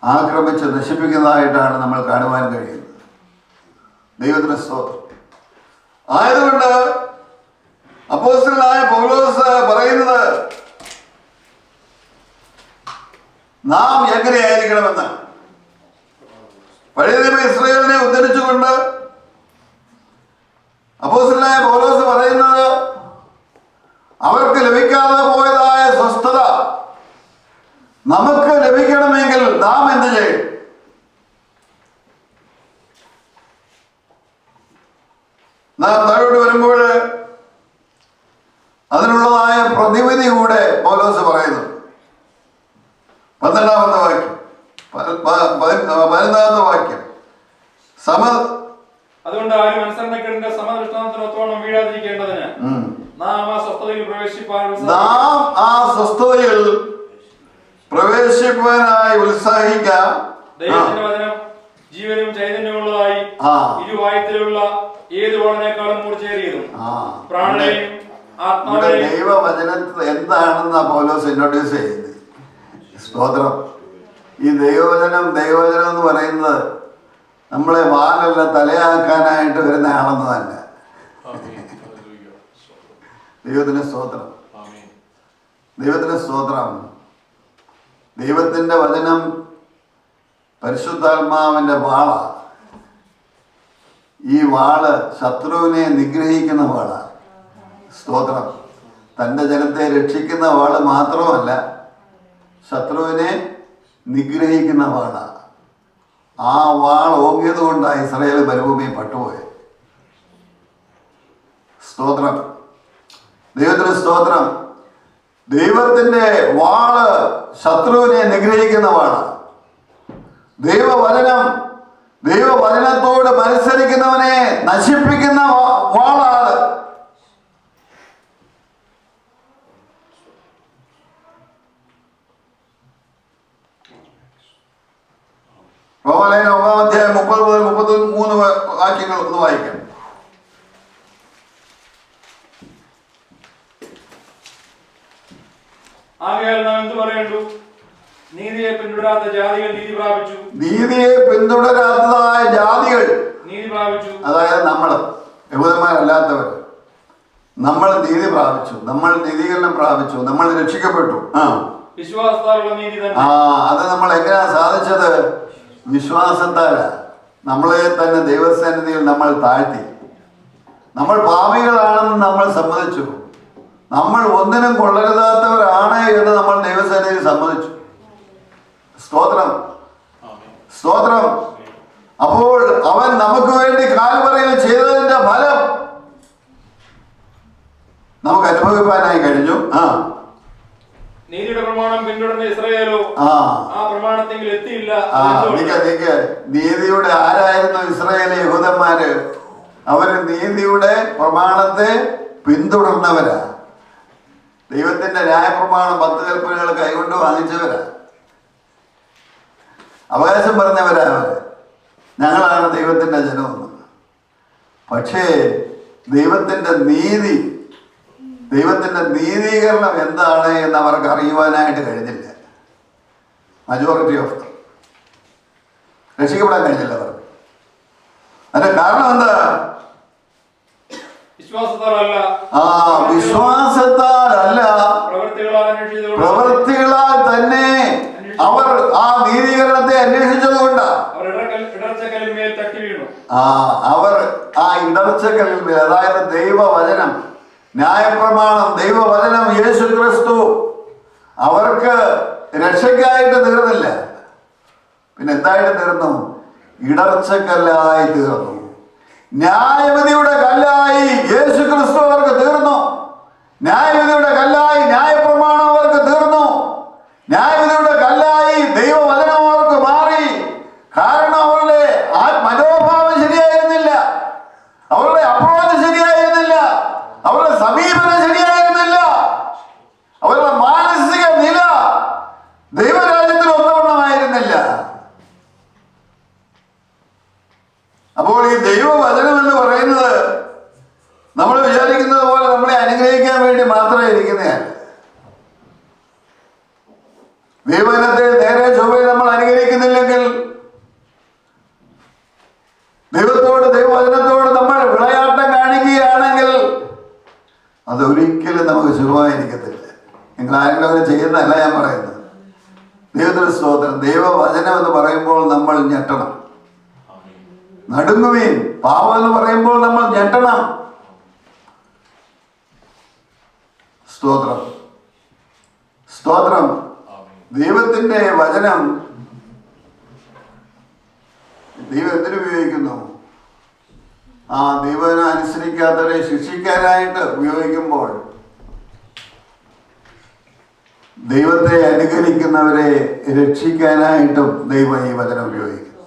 ആക്രമിച്ച് നശിപ്പിക്കുന്നതായിട്ടാണ് നമ്മൾ കാണുവാൻ കഴിയുന്നത്. ദൈവത്തിന് സ്തോത്രം. ആയതുകൊണ്ട് അപ്പോസ്തലനായ പൗലോസ് പറയുന്നത് നാം എങ്ങനെയായിരിക്കണമെന്നാണ്. പഴയ നിയമ ഇസ്രായേലിനെ ഉദ്ധരിച്ചുകൊണ്ട് അപ്പോസ്തലനായ പൗലോസ് പറയുന്നത് അവർക്ക് ലഭിക്കാതെ പോയതായ സ്വസ്ഥത നമുക്ക് ലഭിക്കണമെങ്കിൽ നാം എന്ത് ചെയ്യും? നാം താഴോട്ട് വരുമ്പോൾ അതിനുള്ളതായ പ്രതിവിധി കൂടെ പൗലോസ് പറയുന്നു. 12-ാമത്തെ വാക്യം, 14-ാമത്തെ വാക്യം. അതുകൊണ്ട് ആരും അനുസരണക്കേടിന്റെ സമദൃഷ്ടാന്തത്തിനൊത്തോളം വീഴാതിരിക്കേണ്ടതിന് നാം ആ സ്വസ്ഥതയിൽ പ്രവേശിപ്പാനായി ഉത്സാഹിക്കാം. ദൈവത്തിന്റെ വചനം ജീവനും ചൈതന്യമുള്ളതായി ഇരുവായുത്തിലുള്ള ഏത് വാളിനേക്കാളും മൂർച്ചയേറിയതും പ്രാണനെയും ആത്മാവിനെയും. ദൈവവചനത്തിൽ എന്താണെന്നാ പൗലോസ് ഇൻട്രൊഡ്യൂസ് ചെയ്യുന്നത്. സ്തോത്രം. ഈ ദൈവവചനം എന്ന് പറയുന്നത് നമ്മളെ വാലല്ല തലയാക്കാനായിട്ട് വരുന്ന ആളെന്ന് തന്നെ. ദൈവത്തിന് സ്തോത്രം. ദൈവത്തിന് സ്തോത്രം. ദൈവത്തിൻ്റെ വചനം പരിശുദ്ധാത്മാവിൻ്റെ വാളാണ്. ഈ വാള് ശത്രുവിനെ നിഗ്രഹിക്കുന്ന വാളാണ്. സ്തോത്രം. തൻ്റെ ജനത്തെ രക്ഷിക്കുന്ന വാള് മാത്രമല്ല, ശത്രുവിനെ നിഗ്രഹിക്കുന്ന വാളാണ്. ആ വാൾ ഓങ്ങിയത് കൊണ്ടാണ് ഇസ്രായേൽ മരുഭൂമിയിൽ പട്ടുപോയത്. സ്തോത്രം, ദൈവത്തിന് സ്തോത്രം. ദൈവത്തിൻ്റെ വാള് ശത്രുവിനെ നിഗ്രഹിക്കുന്ന വാളാണ്. ദൈവവചനത്തോട് മത്സരിക്കുന്നവനെ നശിപ്പിക്കുന്ന വാളാണ്. റോമാലേഖനം 9-ാം അധ്യായം 30 മുതൽ 33 വാക്യങ്ങൾ ഒന്ന് വായിക്കാം. ആകയാൽ നാം എന്ത് പറയേണ്ടു? നീതിയെ പിന്തുടരാത്ത ജാതികൾ നീതി പ്രാപിച്ചു. നീതിയെ പിന്തുടരാത്തതായ ജാതികൾ നീതി പ്രാപിച്ചു. അതായത് നമ്മൾ യഹൂദന്മാരല്ലാത്തവർ, നമ്മൾ നീതി പ്രാപിച്ചു, നമ്മൾ നീതീകരണം പ്രാപിച്ചു, നമ്മൾ രക്ഷിക്കപ്പെട്ടു. വിശ്വാസത്താലുള്ള നീതി തന്നെ. അത് നമ്മൾ എങ്ങനെയാ സാധിച്ചത്? വിശ്വാസത്താലാ. നമ്മളെ തന്നെ ദൈവസന്നിധിയിൽ നമ്മൾ താഴ്ത്തി. നമ്മൾ പാപികളാണെന്ന് നമ്മൾ സമ്മതിച്ചു. നമ്മൾ ഒന്നിനും കൊള്ളരുതാത്തവരാണ് എന്ന് നമ്മൾ ദൈവസന്നിധിയിൽ സമ്മതിച്ചു. സ്തോത്രം, സ്തോത്രം. അപ്പോൾ അവൻ നമുക്ക് വേണ്ടി കാൽവറിയിൽ ചെയ്തതിന്റെ ഫലം നമുക്ക് അനുഭവിക്കാനായി കഴിഞ്ഞു. നീതിയുടെ പ്രമാണം പിന്തുടർന്ന ഇസ്രായേലോ ആ പ്രമാണത്തിൽ എത്തിയില്ല. നീതിയുടെ ആരായിരുന്നു ഇസ്രായേൽ യഹൂദന്മാര്? അവര് നീതിയുടെ പ്രമാണത്തെ പിന്തുടർന്നവരാ. ദൈവത്തിന്റെ ന്യായപ്രമാണം 10 കൽപ്പനകൾ കൈകൊണ്ട് വാങ്ങിച്ചവരാ. അവകാശം പറഞ്ഞവരാ അവര്. ഞങ്ങളാണ് ദൈവത്തിന്റെ ജനമെന്ന്. പക്ഷേ ദൈവത്തിന്റെ നീതീകരണം എന്താണ് എന്ന് അവർക്ക് അറിയുവാനായിട്ട് കഴിഞ്ഞില്ല. മജോറിറ്റി ഓഫ് രക്ഷിക്കപ്പെടാൻ കഴിഞ്ഞില്ല അവർക്ക്. അതിന്റെ കാരണം എന്താ? വിശ്വാസത്താലല്ല, പ്രവൃത്തികളാൽ തന്നെ അവർ ആ നീതീകരണത്തെ അന്വേഷിച്ചത് കൊണ്ടാണ്. അവർ ആ ഇടർച്ചക്കല്ലിന്മേൽ, അതായത് ദൈവവചനം, ന്യായപ്രമാണം, ദൈവവചനം, യേശു ക്രിസ്തു അവർക്ക് രക്ഷയ്ക്കായിട്ട് തീർന്നില്ല. പിന്നെ എന്തായിട്ട് തീർന്നു? ഇടർച്ചക്കല്ലായി തീർന്നു. ന്യായവിധിയുടെ കല്ലായി യേശു ക്രിസ്തു അവർക്ക് തീർന്നു. ന്യായവിധിയുടെ കല്ലായി ന്യായപ്രമാണം അവർക്ക് തീർന്നു. ന്യായവിധിയുടെ കല്ലായി ദൈവവചനം അവർക്ക് മാറി. കാരണം അവരുടെ മനോഭാവം ശരിയായിരുന്നില്ല, അവരുടെ അപ്രോച്ച് ശരിയായിരുന്നില്ല, അവരുടെ സമീപനം ശരിയായിരുന്നില്ല, അവരുടെ മാനസിക നില ദൈവരാജ്യത്തിൽ ഒന്നവണ്ണമായിരുന്നില്ല. അപ്പോൾ ഈ ദൈവവചനം എന്ന് പറയുന്നത് നമ്മൾ വിചാരിക്കുന്നത് പോലെ നമ്മളെ അനുഗ്രഹിക്കാൻ വേണ്ടി മാത്രമേ ഇരിക്കുന്നതല്ല. ദൈവവചനത്തെ നേരെ ചൊവ്വയെ നമ്മൾ അനുകരിക്കുന്നില്ലെങ്കിൽ, ദൈവവചനത്തോട് നമ്മൾ വിളയാട്ടം കാണിക്കുകയാണെങ്കിൽ അതൊരിക്കലും നമുക്ക് ശുഭമായിരിക്കത്തില്ല. നിങ്ങൾ ആരെങ്കിലും അങ്ങനെ ചെയ്യുന്നതല്ല ഞാൻ പറയുന്നത്. ദൈവത്തിന് സ്തോത്രം. ദൈവവചനം എന്ന് പറയുമ്പോൾ നമ്മൾ ഞെട്ടണം, നടുങ്ങുകയും. പാപം എന്ന് പറയുമ്പോൾ നമ്മൾ ഞെട്ടണം. സ്തോത്രം, സ്തോത്രം. ദൈവത്തിന്റെ വചനം ദൈവം എന്തിനുപയോഗിക്കുന്നു? ദൈവവചനം അനുസരിക്കാത്തവരെ ശിക്ഷിക്കാനായിട്ട് ഉപയോഗിക്കുമ്പോൾ, ദൈവത്തെ അനുകരിക്കുന്നവരെ രക്ഷിക്കാനായിട്ടും ദൈവം ഈ വചനം ഉപയോഗിക്കുന്നു.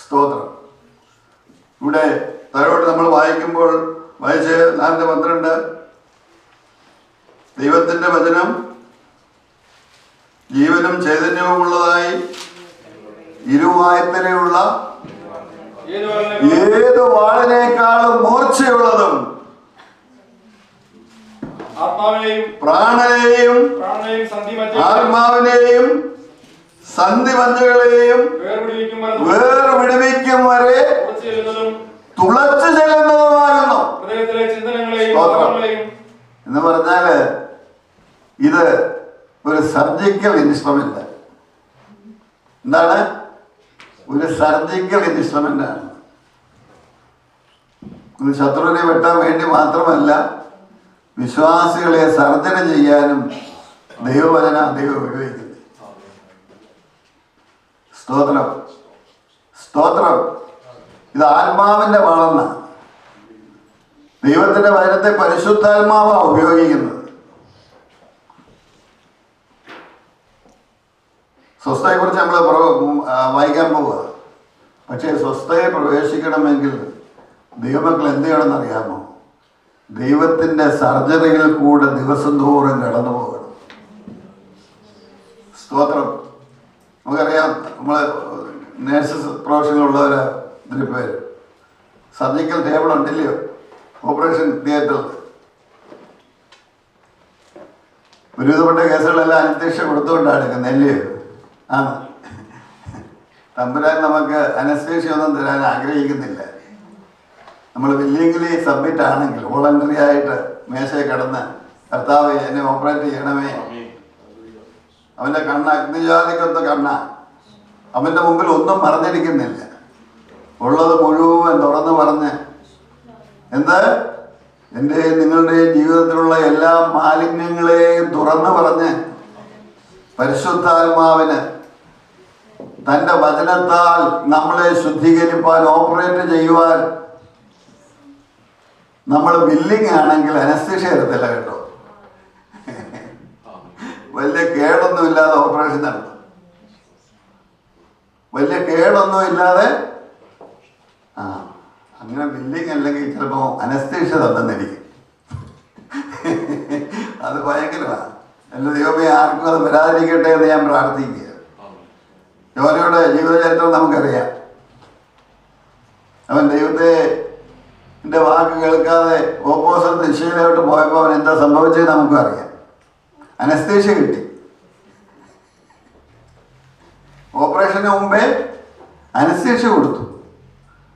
സ്തോത്രം. ഇവിടെ താഴോട്ട് നമ്മൾ വായിക്കുമ്പോൾ വായിച്ച് 4:12 ദൈവത്തിന്റെ വചനം ജീവനും ചൈതന്യവും ഉള്ളതായി ഇരുവായ്ത്തലയുള്ള ഏത് വാളിനേക്കാളും മൂർച്ചയുള്ളതും പ്രാണനെയും ആത്മാവിനെയും സന്ധിമഞ്ചുകളെയും വേർപിടിവിക്കും വരെ തുളച്ചു ചെല്ലുന്നതുമാകുന്നു. എന്ന് പറഞ്ഞാല് ഇത് ഒരു സർജിക്കൽ ഇൻസ്ട്രുമെന്റ്. എന്താണ്? ഒരു സർജിക്കൽ ഇൻസ്ട്രുമെന്റ് ആണ്. ഒരു ശത്രുവിനെ വെട്ടാൻ വേണ്ടി മാത്രമല്ല, വിശ്വാസികളെ സർജന ചെയ്യാനും ദൈവവചനം ദൈവം ഉപയോഗിക്കുന്നു. സ്തോത്രം. സ്തോത്രം. ഇത് ആത്മാവിന്റെ വാളെന്ന ദൈവത്തിന്റെ വചനത്തെ പരിശുദ്ധാത്മാവാണ് ഉപയോഗിക്കുന്നത്. സ്വസ്ഥയെക്കുറിച്ച് നമ്മൾ വായിക്കാൻ പോവുക. പക്ഷേ സ്വസ്ഥയെ പ്രവേശിക്കണമെങ്കിൽ ദൈവമക്കൾ എന്ത് ചെയ്യണമെന്ന് അറിയാമോ? ദൈവത്തിൻ്റെ സർജറിയിൽ കൂടെ ദിവസം തോറും കടന്നു പോകണം. സ്തോത്രം. നമുക്കറിയാം, നമ്മൾ നേഴ്സസ് പ്രൊഫഷനിലുള്ളവർ ഇതിന് പേര് സർജിക്കൽ ടേബിൾ ഉണ്ടല്ലയോ ഓപ്പറേഷൻ തിയേറ്ററിൽ. ഒരുവിധപ്പെട്ട കേസുകളെല്ലാം അനന്തീക്ഷ കൊടുത്തുകൊണ്ടാണ് എടുക്കുന്നത് അല്ലയോ? ആണ്. തമ്പുരാൻ നമുക്ക് അനസ്തേഷ്യ ഒന്നും തരാൻ ആഗ്രഹിക്കുന്നില്ല. നമ്മൾ വില്ലിംഗിലി സബ്മിറ്റ് ആണെങ്കിൽ വോളണ്ടറി ആയിട്ട് മേശയെ കടന്ന് കർത്താവ് എന്നെ ഓപ്പറേറ്റ് ചെയ്യണമേ. അവൻ്റെ കണ്ണ് അഗ്നിജാലിക്കൊത്ത കണ്ണ. അവൻ്റെ മുമ്പിൽ ഒന്നും മറഞ്ഞിരിക്കുന്നില്ല. ഉള്ളത് മുഴുവൻ തുറന്ന് പറഞ്ഞ് എന്ത് എൻ്റെയും നിങ്ങളുടെയും ജീവിതത്തിലുള്ള എല്ലാ മാലിന്യങ്ങളെയും തുറന്നു പറഞ്ഞ് പരിശുദ്ധാത്മാവിന് തൻ്റെ വചനത്താൽ നമ്മളെ ശുദ്ധീകരിപ്പാൻ ഓപ്പറേറ്റ് ചെയ്യുവാൻ നമ്മൾ വില്ലിങ് ആണെങ്കിൽ അനസ്തീഷ്യ തരത്തില്ല കേട്ടോ. വലിയ കേടൊന്നും ഇല്ലാതെ ഓപ്പറേഷൻ നടത്തും. വലിയ കേടൊന്നും ഇല്ലാതെ അങ്ങനെ വില്ലിങ് അല്ലെങ്കിൽ ചിലപ്പോൾ അനസ്തീഷ്യ തന്നെന്നിരിക്കും. അത് ഭയങ്കരമാണ്. എൻ്റെ ദൈവമേ ആർക്കും അത് വരാതിരിക്കട്ടെ എന്ന് ഞാൻ പ്രാർത്ഥിക്കുക. യോനയുടെ ജീവിതചരിത്രം നമുക്കറിയാം. അവൻ ദൈവത്തിൻ്റെ വാക്ക് കേൾക്കാതെ ഓപ്പോസിറ്റ് ദിശയിലോട്ട് പോയപ്പോൾ അവൻ എന്താ സംഭവിച്ചത് നമുക്കും അറിയാം. അനസ്തേഷ്യ കിട്ടി. ഓപ്പറേഷന് മുമ്പേ അനസ്തേഷ്യ കൊടുത്തു.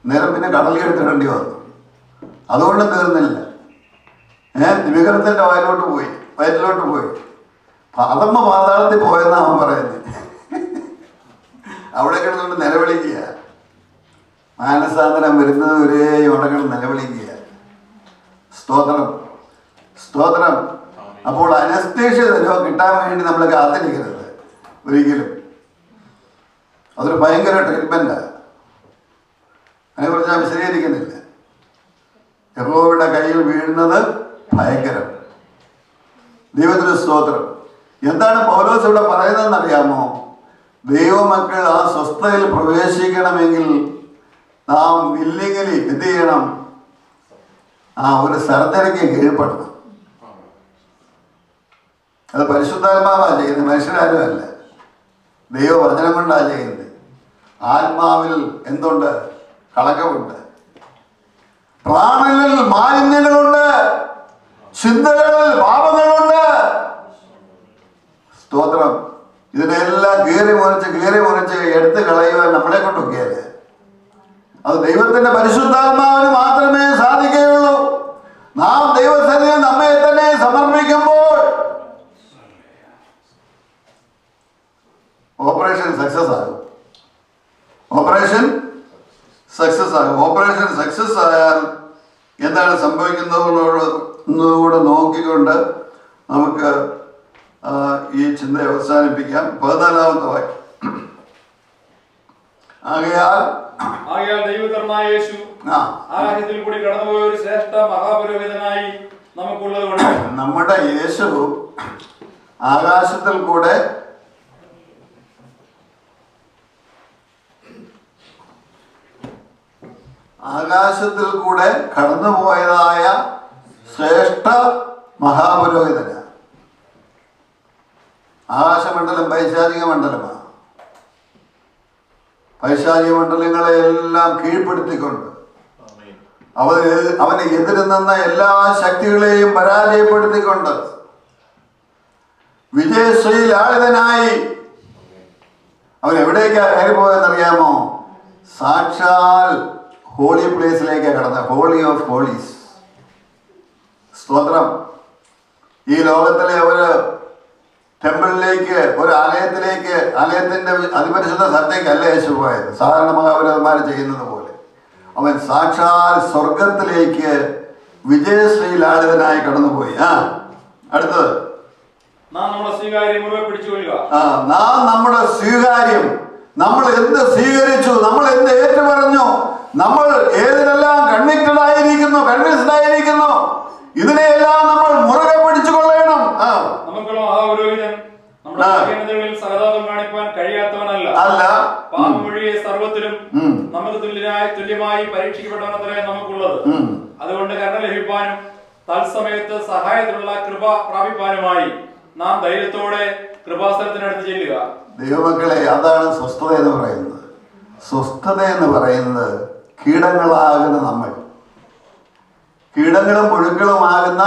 നേരം പിന്നെ കടലിലെടുത്തിടേണ്ടി വന്നു. അതുകൊണ്ട് തീർന്നില്ല. വികരത്തിൻ്റെ വയറ്റിലോട്ട് പോയി പാദമ്മ പാതാളത്തിൽ പോയെന്നാണ് അവൻ പറയുന്നത്. അവിടെ കിടന്നുകൊണ്ട് നിലവിളിക്കുക. മാനസാന്തരം വരുന്നത് ഒരേ അവിടെ കിടന്ന് നിലവിളിക്കുക. സ്തോത്രം, സ്തോത്രം. അപ്പോൾ അനസ്തേഷ്യ കിട്ടാൻ വേണ്ടി നമ്മൾ കാത്തിരിക്കരുത് ഒരിക്കലും. അതൊരു ഭയങ്കര ട്രീറ്റ്മെൻറ്റാണ്. അതിനെക്കുറിച്ച് ഞാൻ വിശദീകരിക്കുന്നില്ല. യഹോവയുടെ കയ്യിൽ വീഴുന്നത് ഭയങ്കരം. ദൈവത്തിന് സ്തോത്രം. എന്താണ് പൗലോസ് ഇവിടെ പറയുന്നതെന്നറിയാമോ? ദൈവമക്കൾ ആ സ്വസ്ഥതയിൽ പ്രവേശിക്കണമെങ്കിൽ നാം വില്ലിങ്ങലി എന്ത് ചെയ്യണം? ഒരു സർജറിക്ക് കീഴ്പ്പെടണം. അത് പരിശുദ്ധാത്മാവാണ് ചെയ്യുന്നത്, മനുഷ്യരാരും അല്ല. ദൈവവചനം കൊണ്ടാണ് ചെയ്യുന്നത്. ആത്മാവിൽ എന്തുണ്ട്? കളങ്കമുണ്ട്. പ്രാണനിൽ മാലിന്യങ്ങളുണ്ട്. ചിന്തകളിൽ പാപങ്ങളുണ്ട്. സ്തോത്രം. ഇതിനെല്ലാം കീറി മുറിച്ച് എടുത്ത് കളയുവാൻ നമ്മളെ കൊണ്ടൊക്കെയല്ലേ. അത് ദൈവത്തിന്റെ പരിശുദ്ധാത്മാവിന് മാത്രമേ സാധിക്കുകയുള്ളൂ. നാം ദൈവസന്നിധിയിൽ നമ്മെ തന്നെ സമർപ്പിക്കുമ്പോൾ ഓപ്പറേഷൻ സക്സസ് ആകും. ഓപ്പറേഷൻ സക്സസ് ആയാൽ എന്താണ് സംഭവിക്കുന്നതുകൂടെ നോക്കിക്കൊണ്ട് നമുക്ക് ഈ ചിന്ത അവസാനിപ്പിക്കാം. 14-ാമത്തെ വാക്യം. ആകയാൽ ദൈവപുത്രനായ യേശു ആകാശത്തിൽ കൂടി കടന്നുപോയ ഒരു ശ്രേഷ്ഠ മഹാപുരോഹിതനായി നമുക്കുള്ളതുകൊണ്ട് നമ്മുടെ യേശു ആകാശത്തിൽ കൂടെ കടന്നുപോയതായ ശ്രേഷ്ഠ മഹാപുരോഹിതനാണ്. ആകാശമണ്ഡലം പൈശാചിക മണ്ഡലമാണ്. പൈശാചിക മണ്ഡലങ്ങളെ എല്ലാം കീഴ്പ്പെടുത്തിക്കൊണ്ട് അവന് എതിര് നിന്ന എല്ലാ ശക്തികളെയും പരാജയപ്പെടുത്തിക്കൊണ്ട് വിജയശ്രീലാളിതനായി അവൻ എവിടേക്കാണ് കയറിപ്പോയെന്നറിയാമോ? സാക്ഷാൽ ഹോളി പ്ലേസിലേക്കാണ് കടന്നത്. Holy of holies. സ്തോത്രം. ഈ ലോകത്തിലെ ഒരു ടെമ്പിളിലേക്ക്, ഒരു ആലയത്തിന്റെ അതിപരിശുദ്ധ സ്ഥലത്തേക്കല്ല യേശു പോയത് സാധാരണ മഹാപുരോഹിതന്മാർ ചെയ്യുന്നത് പോലെ. അവൻ സാക്ഷാൽ സ്വർഗത്തിലേക്ക് വിജയശ്രീലാളിതനായി കടന്നുപോയി. അടുത്തത് നാം നമ്മുടെ സ്വീകാര്യം നമ്മൾ എന്ത് സ്വീകരിച്ചു, നമ്മൾ എന്ത് ഏറ്റുപറഞ്ഞു, നമ്മൾ ഏതിനെല്ലാം കൺവിക്റ്റഡ് ആയിരിക്കുന്നു, കൺവിൻസ്ഡ് ആയിരിക്കുന്നു, ഇതിനെയെല്ലാം നമ്മൾ മുറുകെ പിടിച്ചു കൊള്ളണം. നമുക്കുള്ള മഹാപുരോഹിതൻ നമ്മുടെ ബലഹീനതകളിൽ സഹതാപം കാണിപ്പാൻ കഴിയാത്തവനല്ല, അല്ല, പാപമൊഴിയെ സർവ്വത്തിലും നമുക്ക് തുല്യമായി പരീക്ഷിക്കപ്പെട്ടവനത്രേ നമുക്കുള്ളത്. അതുകൊണ്ട് കരുണ ലഭിപ്പാനും തത്സമയത്ത് സഹായത്തിനുള്ള കൃപ പ്രാപിപ്പാനുമായി നാം ധൈര്യത്തോടെ കൃപാസനത്തിനടുത്ത് ചെല്ലുക. ദൈവമക്കളെ, അതാണ് സ്വസ്ഥത എന്ന് പറയുന്നത്. സ്വസ്ഥത എന്ന് പറയുന്നത് കീടങ്ങളാകുന്ന നമ്മൾ, കീടങ്ങളും പുഴുക്കളുമാകുന്ന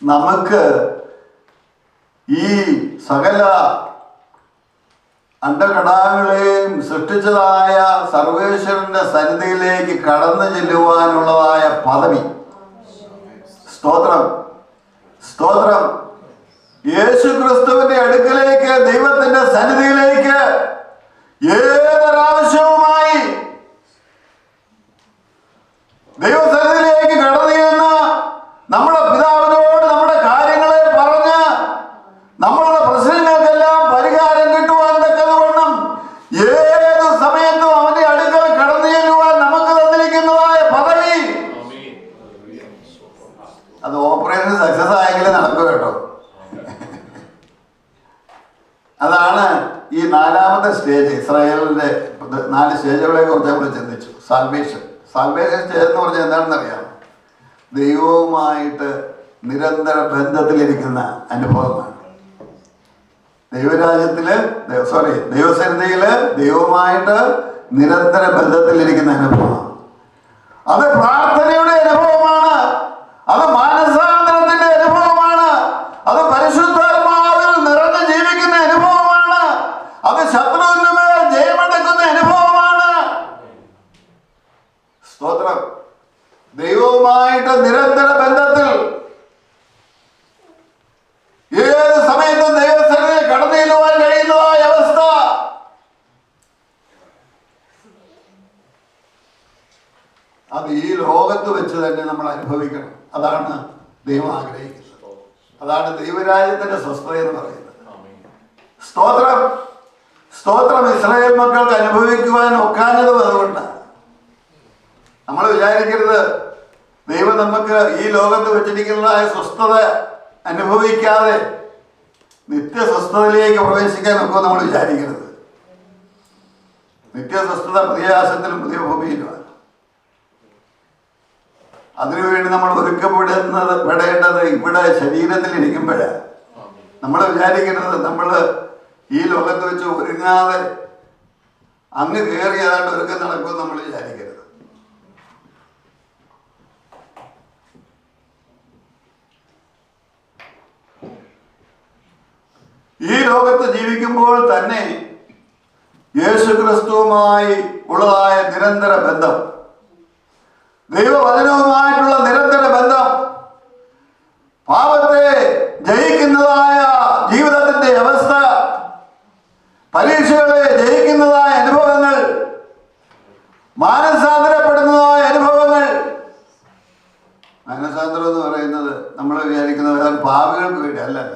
നമുക്ക് ഈ സകല അണ്ടകടാകളെയും സൃഷ്ടിച്ചതായ സർവേശ്വരന്റെ സന്നിധിയിലേക്ക് കടന്നു ചെല്ലുവാനുള്ളതായ പദവി. സ്തോത്രം, സ്തോത്രം. യേശു ക്രിസ്തുവിന്റെ അടുക്കലേക്ക്, ദൈവത്തിന്റെ സന്നിധിയിലേക്ക് ഏതൊരാവശ്യവുമായി ദൈവസന്നിധിയിലേക്ക് കടന്നു ചെന്ന് നമ്മുടെ പിതാവിനോട് നമ്മുടെ കാര്യങ്ങളെ പറഞ്ഞ് നമ്മളുടെ പ്രശ്നങ്ങൾക്കെല്ലാം പരിഹാരം കിട്ടുവാൻ തക്കതുവണ്ണം ഏത് സമയത്തും അവന്റെ അടുക്കൽ കടന്നു ചെല്ലുവാൻ നമുക്ക് തന്നിരിക്കുന്നതായ പദവി. അത് ഓപ്പറേഷൻ സക്സസ് ആയെങ്കിലേ നടക്കും കേട്ടോ. അതാണ് ഈ 4ാമത്തെ സ്റ്റേജ്. ഇസ്രായേലിന്റെ 4 സ്റ്റേജുകളെ കുറിച്ച് നമ്മൾ ചിന്തിച്ചു. സാൽവേഷൻ സ്റ്റേജ് എന്ന് പറഞ്ഞാൽ എന്താണെന്ന് അറിയാം? ദൈവവുമായിട്ട് നിരന്തര ബന്ധത്തിലിരിക്കുന്ന അനുഭവമാണ്. ദൈവസന്നിധിയില് ദൈവവുമായിട്ട് നിരന്തര ബന്ധത്തിലിരിക്കുന്ന അനുഭവമാണ്. അത് പ്രാർത്ഥനയുടെ അനുഭവമാണ്, അത് മാനസാന്തരത്തിന്റെ അനുഭവമാണ്, അത് പരിശുദ്ധാത്മാവിൽ നിറഞ്ഞു ജീവിക്കുന്ന അനുഭവമാണ്, അത് ശത്രുവിന്റെ മേൽ ജയമെടുക്കുന്ന അനുഭവമാണ്. സ്തോത്രം. ദൈവവുമായിട്ട് നിരന്തര ബന്ധത്തിൽ ഏത് സമയത്തും ദൈവസന്നിധിയിൽ കടന്നു ചെല്ലുവാൻ കഴിയുന്നതായ അവസ്ഥ. അത് ഈ ലോകത്ത് വെച്ച് തന്നെ നമ്മൾ അനുഭവിക്കണം. അതാണ് ദൈവം ആഗ്രഹിക്കുന്നത്. അതാണ് ദൈവരാജ്യത്തിന്റെ സ്വസ്ഥത എന്ന് പറയുന്നത്. സ്തോത്രം, സ്തോത്രം. ഇസ്രായേൽ മക്കൾക്ക് അനുഭവിക്കുവാൻ ഒക്കാഞ്ഞതും അതുകൊണ്ടാണ്. നമ്മൾ വിചാരിക്കരുത് ദൈവം നമുക്ക് ഈ ലോകത്ത് വെച്ചിരിക്കുന്നതായ സ്വസ്ഥത അനുഭവിക്കാതെ നിത്യസ്വസ്ഥതയിലേക്ക് പ്രവേശിക്കാൻ ഒക്കെ നമ്മൾ വിചാരിക്കരുത്. നിത്യസ്വസ്ഥത പ്രതിയാസത്തിലും പുതിയ ഭൂമിയിലുമാണ്. അതിനുവേണ്ടി നമ്മൾ പെടേണ്ടത് ഇവിടെ ശരീരത്തിൽ ഇരിക്കുമ്പോഴാണ്. നമ്മൾ വിചാരിക്കരുത് നമ്മൾ ഈ ലോകത്ത് വെച്ച് ഒരുങ്ങാതെ അങ്ങ് കയറി ഏതാണ്ട് ഒരുക്കം നടക്കുമെന്ന് നമ്മൾ വിചാരിക്കരുത്. ഈ ലോകത്ത് ജീവിക്കുമ്പോൾ തന്നെ യേശു ക്രിസ്തുവുമായി ഉള്ളതായ നിരന്തര ബന്ധം, ദൈവവചനവുമായിട്ടുള്ള നിരന്തര ബന്ധം, പാപത്തെ ജയിക്കുന്നതായ ജീവിതത്തിന്റെ അവസ്ഥ, പരീക്ഷകളെ ജയിക്കുന്നതായ അനുഭവങ്ങൾ, മാനസാന്തരപ്പെടുന്നതായ അനുഭവങ്ങൾ. മാനസാന്തരം എന്ന് പറയുന്നത് നമ്മൾ വിചാരിക്കുന്നത് പാപികൾക്ക് വേണ്ടി അല്ലല്ല.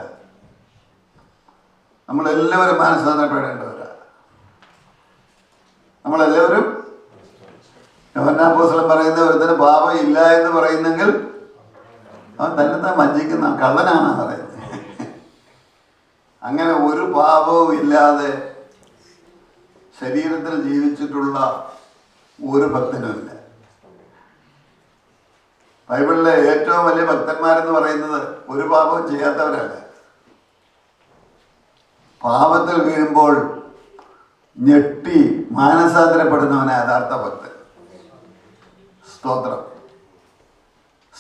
നമ്മളെല്ലാവരും മാനസാന്തരപ്പെടേണ്ടവരാണ്. നമ്മളെല്ലാവരും യോഹന്നാൻ പറയുന്ന ഒരുത്തന് പാപം ഇല്ല എന്ന് പറയുന്നെങ്കിൽ അവൻ തന്നെ വഞ്ചിക്കുന്ന കള്ളനാണ് പറയുന്നത്. അങ്ങനെ ഒരു പാപവും ഇല്ലാതെ ശരീരത്തിൽ ജീവിച്ചിട്ടുള്ള ഒരു ഭക്തനുമില്ല. ബൈബിളിലെ ഏറ്റവും വലിയ ഭക്തന്മാരെന്ന് പറയുന്നത് ഒരു പാപവും ചെയ്യാത്തവരല്ല. പാപത്തിൽ വീഴുമ്പോൾ ഞെട്ടി മാനസാന്തരപ്പെടുന്നവനെ യഥാർത്ഥ ഭക്തൻ. സ്തോത്രം,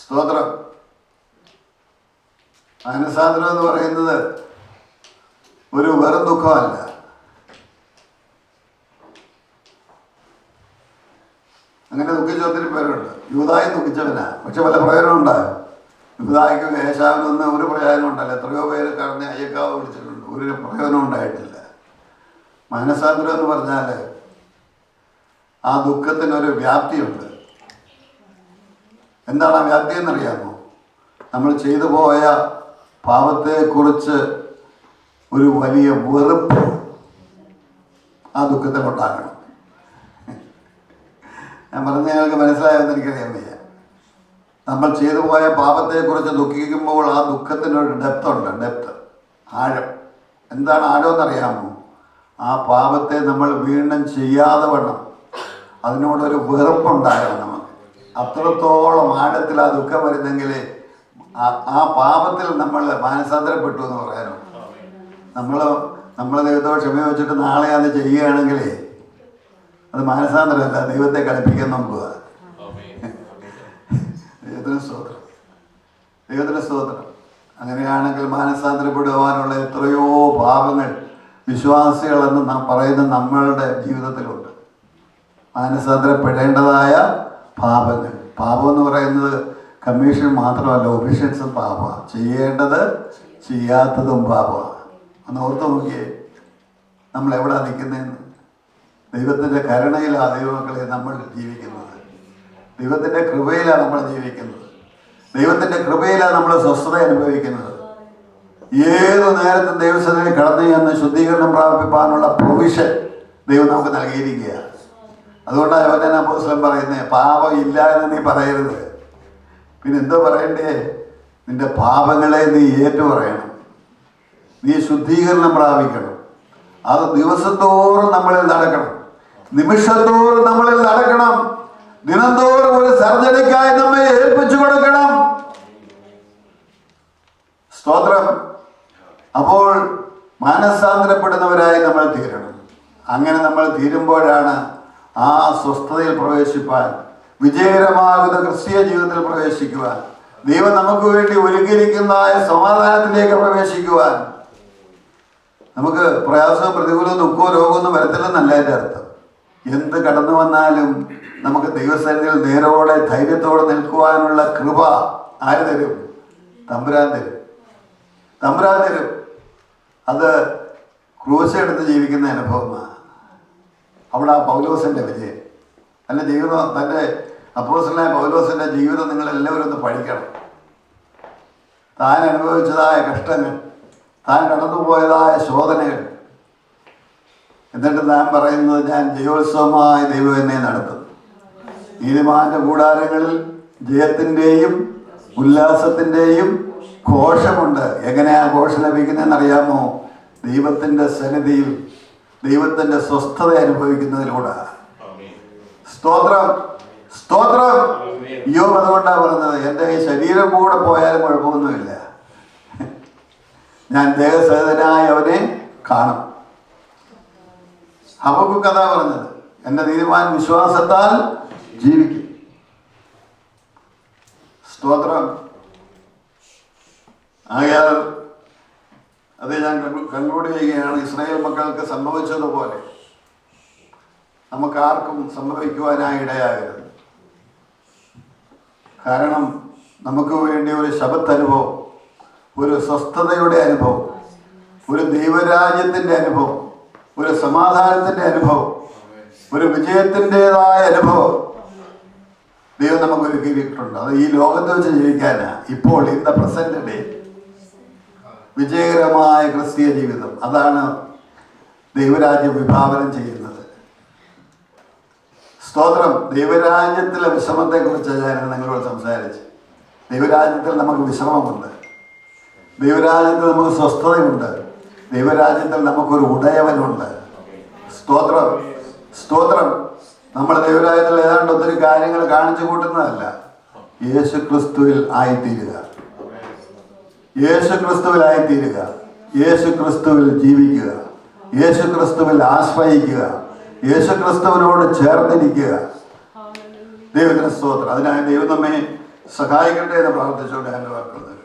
സ്തോത്രം. മാനസാന്തരം എന്ന് പറയുന്നത് ഒരു വെറും ദുഃഖമല്ല. അങ്ങനെ ദുഃഖിച്ച ഒത്തിരി പേരുണ്ട്. യൂദായി ദുഃഖിച്ചവനാ, പക്ഷെ വല്ല പ്രയോജനം ഉണ്ടാകും. യൂദായിക്കും യേശാവിനൊന്നും ഒരു പ്രയോജനം ഉണ്ടല്ലോ. എത്രയോ പേര് കറഞ്ഞ് അയ്യക്കാവ് വിളിച്ചിട്ടുണ്ട്, ഒരു പ്രയോജനം ഉണ്ടായിട്ടില്ല. മാനസാന്തരം എന്ന് പറഞ്ഞാൽ ആ ദുഃഖത്തിനൊരു വ്യാപ്തിയുണ്ട്. എന്താണ് ആ വ്യാപ്തി എന്നറിയാമോ? നമ്മൾ ചെയ്തു പോയ പാപത്തെക്കുറിച്ച് ഒരു വലിയ വെറുപ്പ്, ആ ദുഃഖത്തിലുണ്ടാകണം. ഞാൻ പറഞ്ഞ ഞങ്ങൾക്ക് മനസ്സിലായെന്ന് എനിക്കറിയാൻ വയ്യ. നമ്മൾ ചെയ്തു പോയ പാപത്തെക്കുറിച്ച് ദുഃഖിക്കുമ്പോൾ ആ ദുഃഖത്തിനൊരു ഡെപ്ത്, ആഴം. എന്താണ് ആഴം എന്നറിയാമോ? ആ പാപത്തെ നമ്മൾ വീണ്ടും ചെയ്യാതെ വണ്ണം അതിനോടൊരു വെറുപ്പുണ്ടാകണം നമുക്ക്. അത്രത്തോളം ആഴത്തിൽ ആ ദുഃഖം വരുന്നെങ്കിൽ ആ പാപത്തിൽ നമ്മൾ മാനസാന്തരപ്പെട്ടു എന്ന് പറയാനോ. നമ്മൾ ദൈവത്തോട് ക്ഷമ വെച്ചിട്ട് നാളെ അത് ചെയ്യുകയാണെങ്കിൽ അത് മാനസാന്തരമല്ല, ദൈവത്തെ കളിപ്പിക്കാൻ നോക്കുക. ദൈവത്തിന് സ്തോത്രം. അങ്ങനെയാണെങ്കിൽ മാനസാന്തരപ്പെടുവാനുള്ള എത്രയോ പാപങ്ങൾ വിശ്വാസികളെന്ന് നാം പറയുന്ന നമ്മളുടെ ജീവിതത്തിലുണ്ട്. മാനസാന്തരപ്പെടേണ്ടതായ പാപങ്ങൾ. പാപം എന്ന് പറയുന്നത് കമ്മീഷൻ മാത്രമല്ല, ഒഫീഷ്യൻസും പാപമാണ്. ചെയ്യേണ്ടത് ചെയ്യാത്തതും പാപമാണ്. ഒന്ന് ഓർത്ത് നോക്കിയേ, നമ്മൾ എവിടെ നിൽക്കുന്നതെന്ന്. ദൈവത്തിൻ്റെ കരുണയിലാണ് ദൈവമക്കളെ നമ്മൾ ജീവിക്കുന്നത്. ദൈവത്തിൻ്റെ കൃപയിലാണ് നമ്മൾ ജീവിക്കുന്നത്. ദൈവത്തിൻ്റെ കൃപയിലാണ് നമ്മൾ സ്വസ്ഥത അനുഭവിക്കുന്നത്. ഏതു നേരത്തും ദൈവസന്നിധിയിൽ കടന്നു ചെന്ന് ശുദ്ധീകരണം പ്രാപിപ്പാനുള്ള പ്രൊവിഷൻ ദൈവം നമുക്ക് നൽകിയിരിക്കുകയാണ്. അതുകൊണ്ടാണ് യോഹന്നാൻ അപ്പോസ്തലൻ പറയുന്നത്, പാപം ഇല്ല എന്ന് നീ പറയരുത്. പിന്നെ എന്തോ പറയണ്ടേ? നിന്റെ പാപങ്ങളെ നീ ഏറ്റുപറയണം. നീ ശുദ്ധീകരണം പ്രാപിക്കണം. അത് ദിവസത്തോറും നമ്മളിൽ നടക്കണം, നിമിഷത്തോറും നമ്മളിൽ നടക്കണം. ദിനംതോറും ഒരു സർജറിക്കായി നമ്മെ ഏൽപ്പിച്ചു കൊടുക്കണം. സ്തോത്രം. അപ്പോൾ മാനസാന്തരപ്പെടുന്നവരായി നമ്മൾ തീരണം. അങ്ങനെ നമ്മൾ തീരുമ്പോഴാണ് ആ സ്വസ്ഥതയിൽ പ്രവേശിപ്പാൻ, വിജയകരമാകുന്ന ക്രിസ്തീയ ജീവിതത്തിൽ പ്രവേശിക്കുവാൻ, ദൈവം നമുക്ക് വേണ്ടി ഒരുക്കിയിരിക്കുന്ന സമാധാനത്തിലേക്ക് പ്രവേശിക്കുവാൻ. നമുക്ക് പ്രയാസവും പ്രതികൂലവും ദുഃഖവും രോഗമൊന്നും വരത്തില്ലെന്നല്ല എൻ്റെ അർത്ഥം. എന്ത് കടന്നു വന്നാലും നമുക്ക് ദൈവസന്നിധിയിൽ നേരോടെ ധൈര്യത്തോടെ നിൽക്കുവാനുള്ള കൃപ ആര് തരും? തമ്പുരാൻ തരും. അത് ക്രൂശെടുത്ത് ജീവിക്കുന്ന അനുഭവമാണ്. അവിടെ ആ പൗലോസിൻ്റെ വിജയം. തൻ്റെ ജീവിതം, തൻ്റെ അപ്പോസ്തലനായ പൗലോസിൻ്റെ ജീവിതം നിങ്ങളെല്ലാവരും ഒന്ന് പഠിക്കണം. താൻ അനുഭവിച്ചതായ കഷ്ടങ്ങൾ, താൻ കടന്നുപോയതായ ശോധനകൾ, എന്നിട്ട് താൻ പറയുന്നത്, ഞാൻ ജയോത്സവമായി ദൈവം എന്നെ നടത്തും. നീതിമാന്റെ കൂടാരങ്ങളിൽ ജയത്തിൻ്റെയും ഉല്ലാസത്തിൻ്റെയും ഘോഷമുണ്ട്. എങ്ങനെയാ ഘോഷം ലഭിക്കുന്നതെന്ന് അറിയാമോ? ദൈവത്തിൻ്റെ സന്നിധിയിൽ ദൈവത്തിൻ്റെ സ്വസ്ഥത അനുഭവിക്കുന്നതിലൂടെ. സ്തോത്രം. യോബ് അതുകൊണ്ടാണ് പറഞ്ഞത്, എൻ്റെ ഈ ശരീരം കൂടെ പോയാലും കുഴപ്പമൊന്നുമില്ല, ഞാൻ ദേഹസഹിതനായി അവനെ കാണും. ഹബക്കൂക്ക് കഥ പറഞ്ഞത്, എൻ്റെ നീതിമാൻ വിശ്വാസത്താൽ ജീവിക്കും. സ്തോത്രം. ആയാൽ അത് ഞാൻ കൺക്ലൂഡ് ചെയ്യുകയാണ്. ഇസ്രായേൽ മക്കൾക്ക് സംഭവിച്ചതുപോലെ നമുക്കാർക്കും സംഭവിക്കുവാനായി ഇടയാകരുത്. കാരണം നമുക്ക് വേണ്ടി ഒരു ശബത്ത് അനുഭവം, ഒരു സ്വസ്ഥതയുടെ അനുഭവം, ഒരു ദൈവരാജ്യത്തിൻ്റെ അനുഭവം, ഒരു സമാധാനത്തിൻ്റെ അനുഭവം, ഒരു വിജയത്തിൻ്റെതായ അനുഭവം ദൈവം നമുക്ക് ഒരുക്കിയിട്ടുണ്ട്. അത് ഈ ലോകത്ത് വെച്ച് ജീവിക്കാനാ. ഇപ്പോൾ ഇൻ ദ പ്രസന്റ് ഡേ വിജയകരമായ ക്രിസ്തീയ ജീവിതം, അതാണ് ദൈവരാജ്യം വിഭാവനം ചെയ്യുന്നത്. സ്തോത്രം. ദൈവരാജ്യത്തിലെ വിശ്രമത്തെക്കുറിച്ച് ഞാൻ നിങ്ങളോട് സംസാരിച്ചു. ദൈവരാജ്യത്തിൽ നമുക്ക് വിശ്രമമുണ്ട്, ദൈവരാജ്യത്തിൽ നമുക്ക് സ്വസ്ഥതയുണ്ട്, ദൈവരാജ്യത്തിൽ നമുക്കൊരു ഉടയവനുണ്ട്. സ്തോത്രം. നമ്മൾ ദൈവരാജ്യത്തിൽ ഏതാണ്ട് ഒത്തിരി കാര്യങ്ങൾ കാണിച്ചു കൂട്ടുന്നതല്ല. യേശു ക്രിസ്തുവിൽ ആയിത്തീരുക, യേശു ക്രിസ്തുവിൽ ജീവിക്കുക, യേശു ക്രിസ്തുവിൽ ആശ്രയിക്കുക, യേശു ക്രിസ്തുവിനോട് ചേർന്നിരിക്കുക. ദൈവത്തിന് സ്തോത്രം. അതിനായി ദൈവം നമ്മെ സഹായിക്കട്ടെ എന്ന് പ്രാർത്ഥിച്ചുകൊണ്ട് എൻ്റെ വാക്കുകൾ